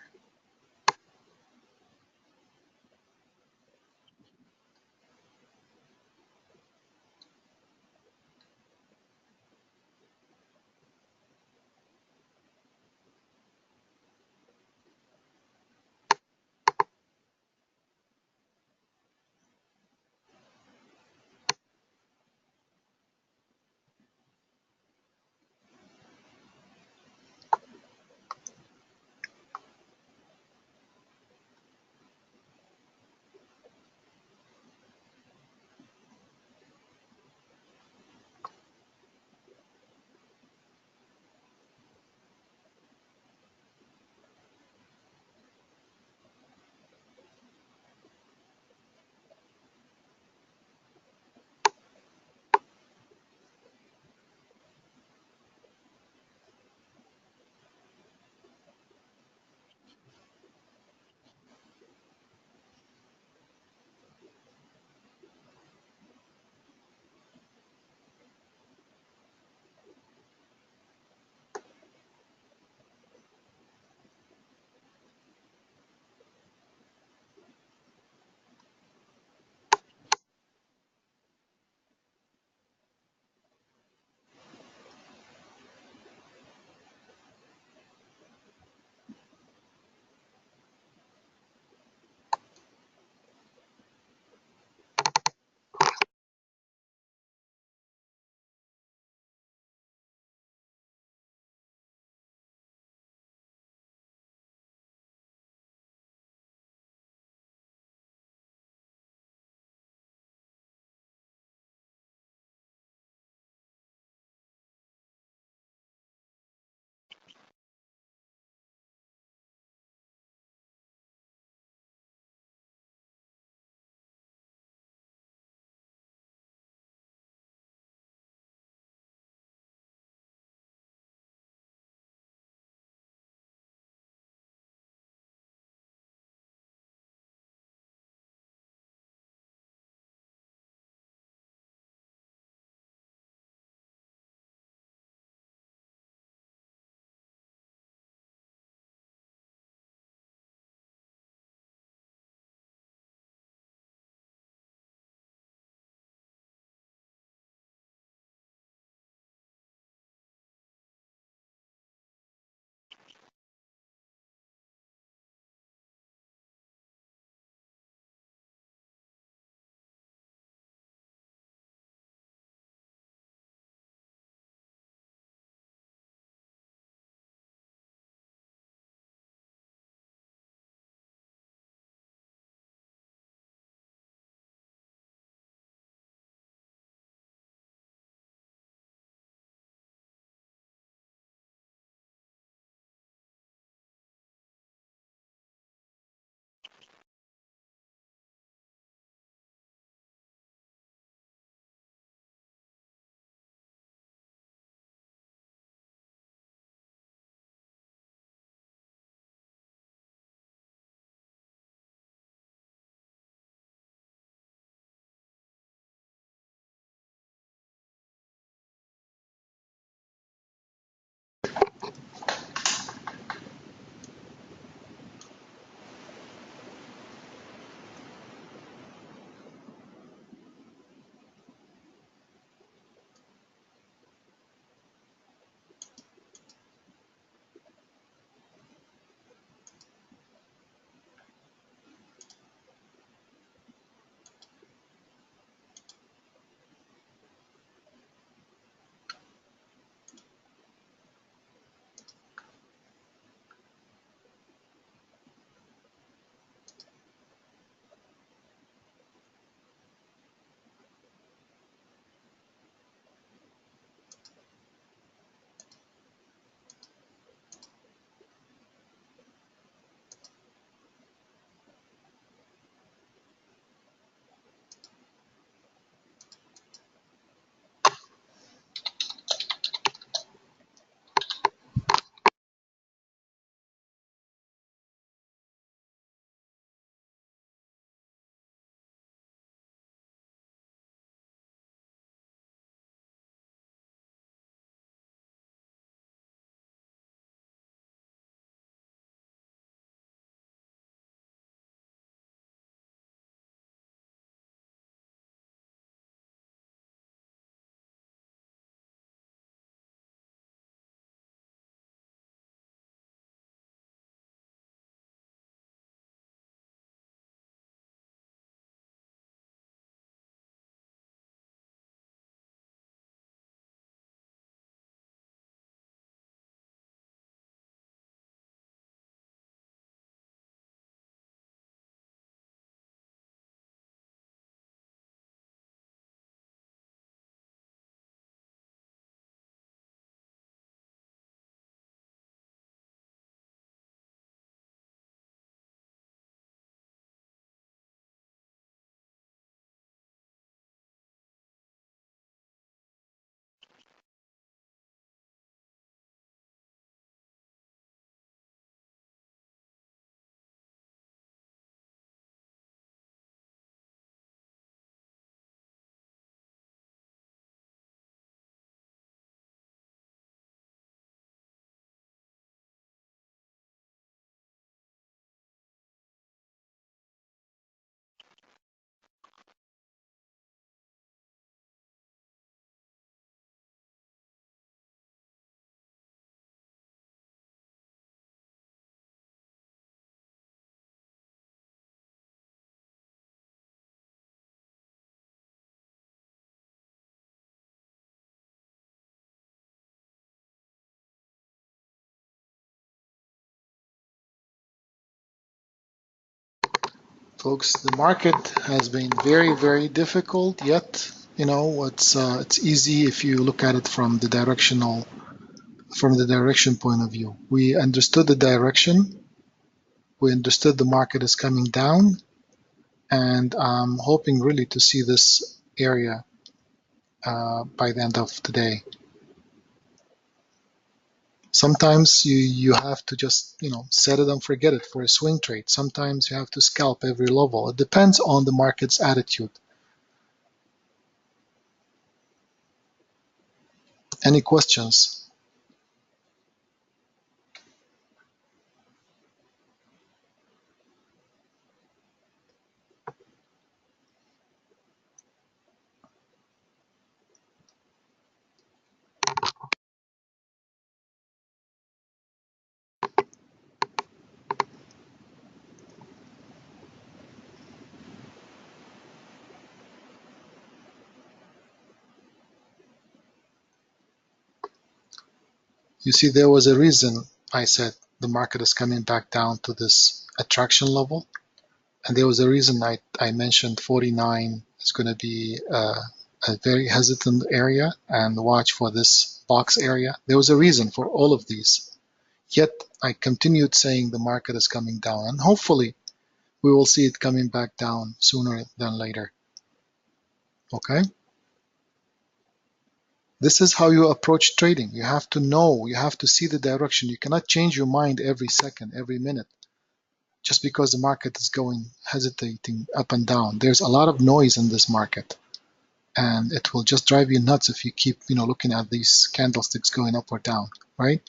Folks, the market has been very, very difficult, yet, you know, it's easy if you look at it from the direction point of view. We understood the direction, we understood the market is coming down, and I'm hoping really to see this area by the end of today. Sometimes you have to just, you know, set it and forget it for a swing trade. Sometimes you have to scalp every level. It depends on the market's attitude. Any questions? You see, there was a reason I said the market is coming back down to this attraction level. And there was a reason I mentioned 49 is going to be a very hesitant area, and watch for this box area. There was a reason for all of these. Yet I continued saying the market is coming down, and hopefully we will see it coming back down sooner than later. Okay? This is how you approach trading. You have to know, you have to see the direction. You cannot change your mind every second, every minute, just because the market is hesitating up and down. There's a lot of noise in this market, and it will just drive you nuts if you keep, you know, looking at these candlesticks going up or down, right?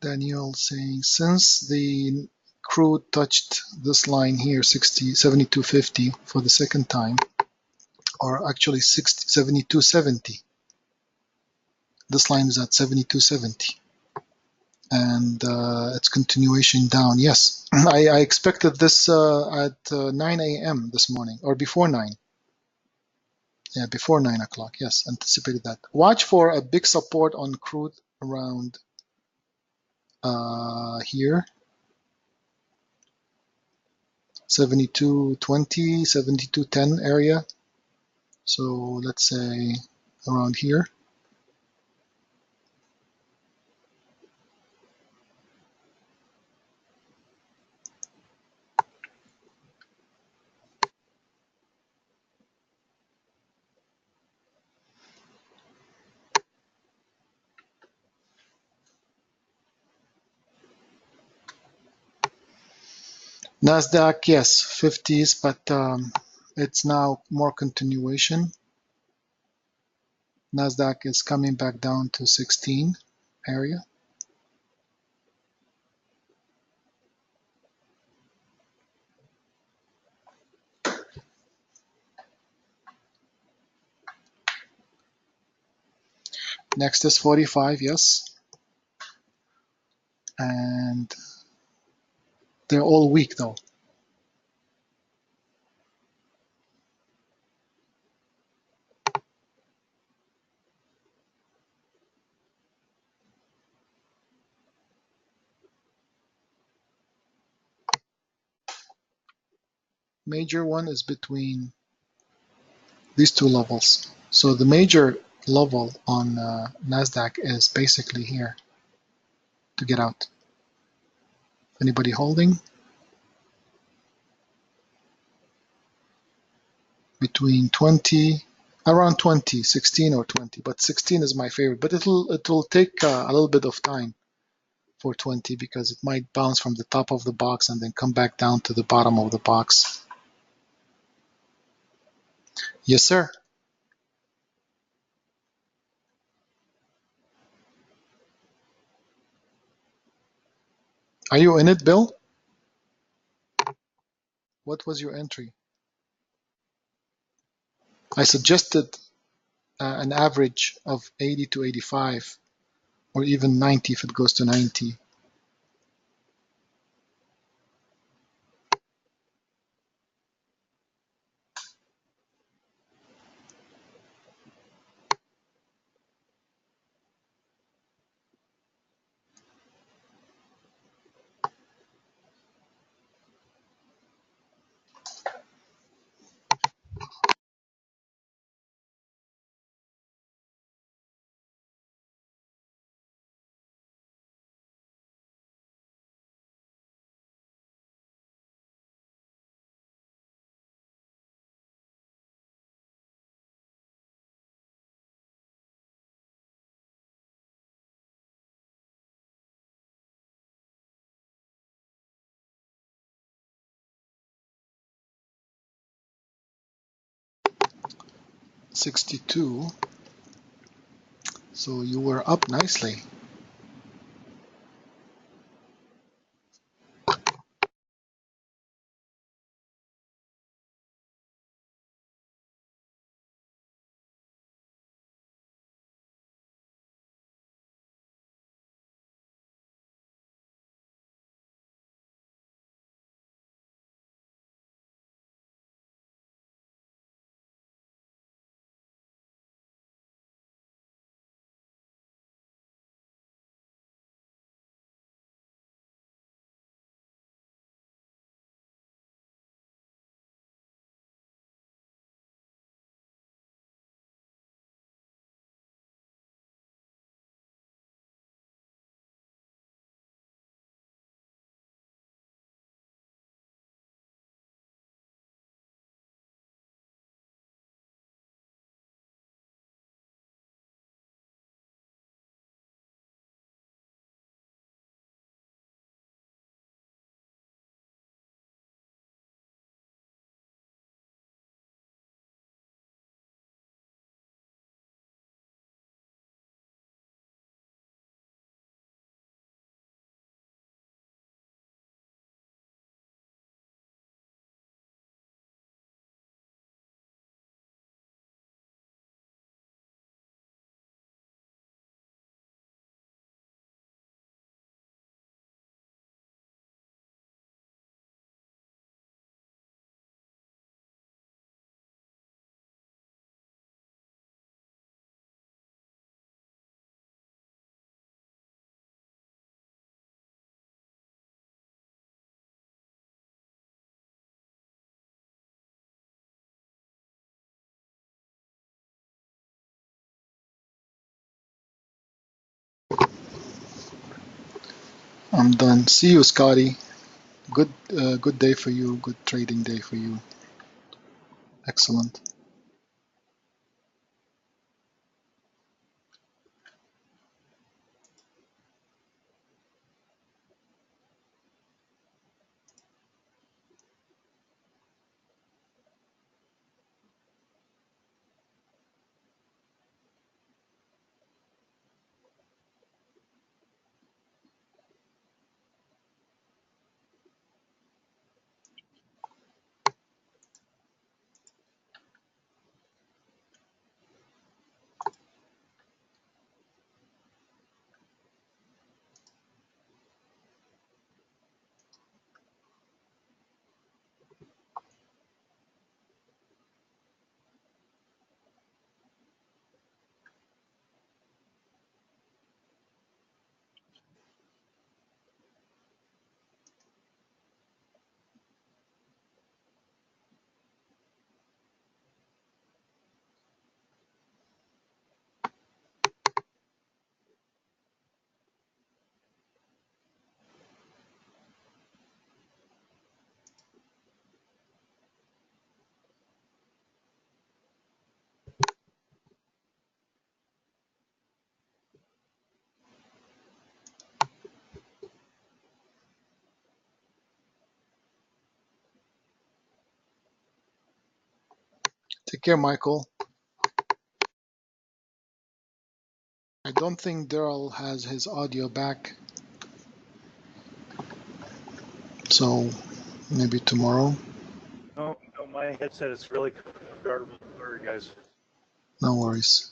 Daniel saying, since the crude touched this line here, 72.50 for the second time, or actually 72.70. This line is at 72.70, and its continuation down. Yes, I expected this at 9 a.m. this morning, or before 9. Yeah, before 9 o'clock. Yes, anticipated that. Watch for a big support on crude around here, 72.20, 72.10 area. So let's say around here. Nasdaq, yes, 50s, but it's now more continuation. Nasdaq is coming back down to 16 area. Next is 45, yes. And they're all weak though. Major one is between these two levels. So the major level on Nasdaq is basically here to get out. Anybody holding? between 20, around 20, 16 or 20, but 16 is my favorite. But it'll take a little bit of time for 20 because it might bounce from the top of the box and then come back down to the bottom of the box. Yes, sir. Are you in it, Bill? What was your entry? I suggested an average of 80 to 85, or even 90 if it goes to 90. $62. So you were up nicely. I'm done. See you, Scotty. Good day for you. Good trading day for you. Excellent. Take care, Michael. I don't think Daryl has his audio back, so maybe tomorrow. No, my headset is really garbled, sorry guys. No worries.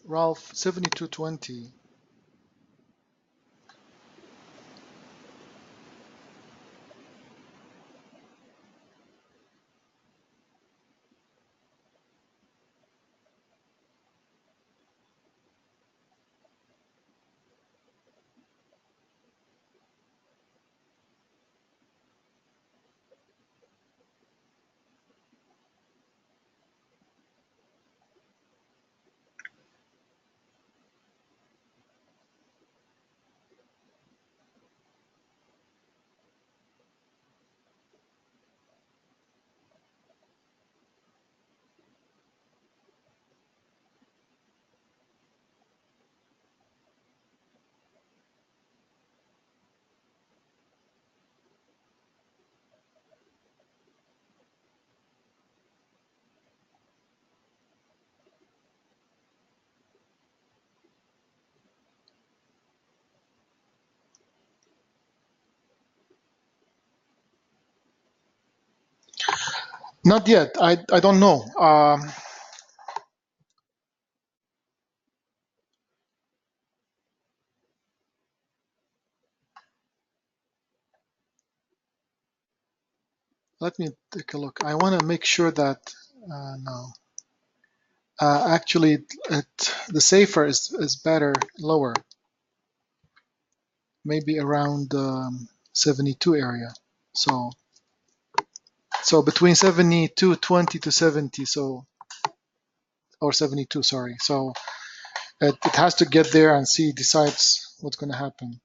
Ralph, 7220. Not yet. I don't know. Let me take a look. I want to make sure that no. Actually, the safer is better lower, maybe around 72 area. So between 72.20 to 70, so or 72, sorry. So it has to get there and decides what's going to happen.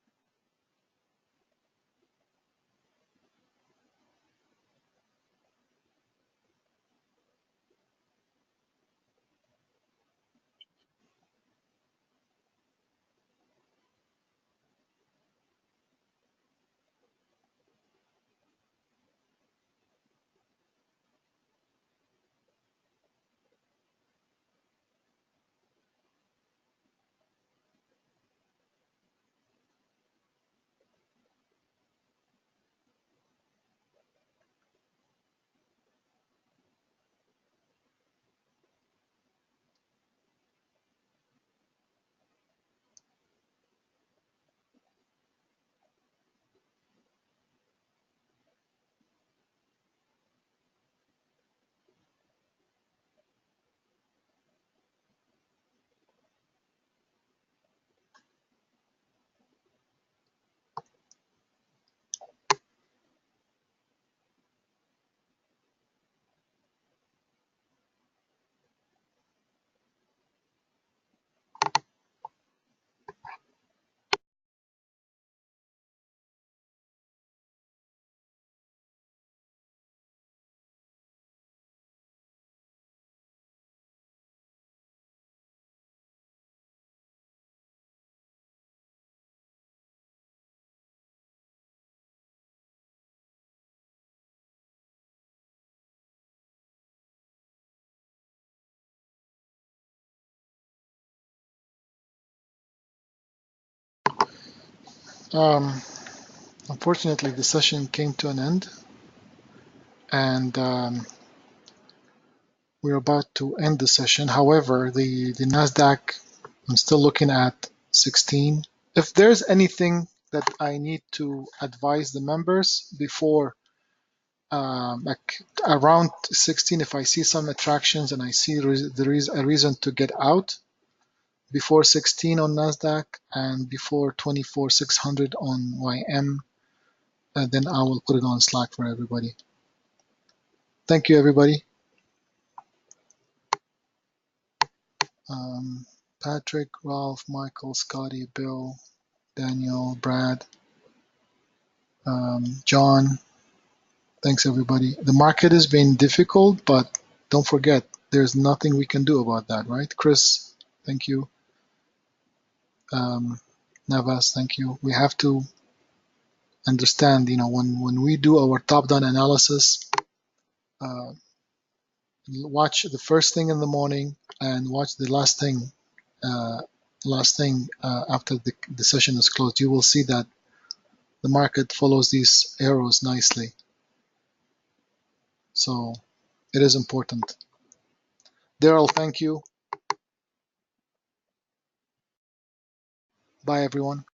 Um, Unfortunately, the session came to an end, and we're about to end the session. However, the Nasdaq, I'm still looking at 16. If there's anything that I need to advise the members before, like around 16, if I see some attractions and I see there is a reason to get out before 16 on Nasdaq and before 24,600 on YM, then I will put it on Slack for everybody. Thank you, everybody. Patrick, Ralph, Michael, Scotty, Bill, Daniel, Brad, John. Thanks, everybody. The market has been difficult, but don't forget, there's nothing we can do about that, right? Chris, thank you. Navas, thank you. We have to understand, when we do our top-down analysis, watch the first thing in the morning and watch the last thing after the session is closed. You will see that the market follows these arrows nicely. So it is important. Daryl, thank you. Bye, everyone.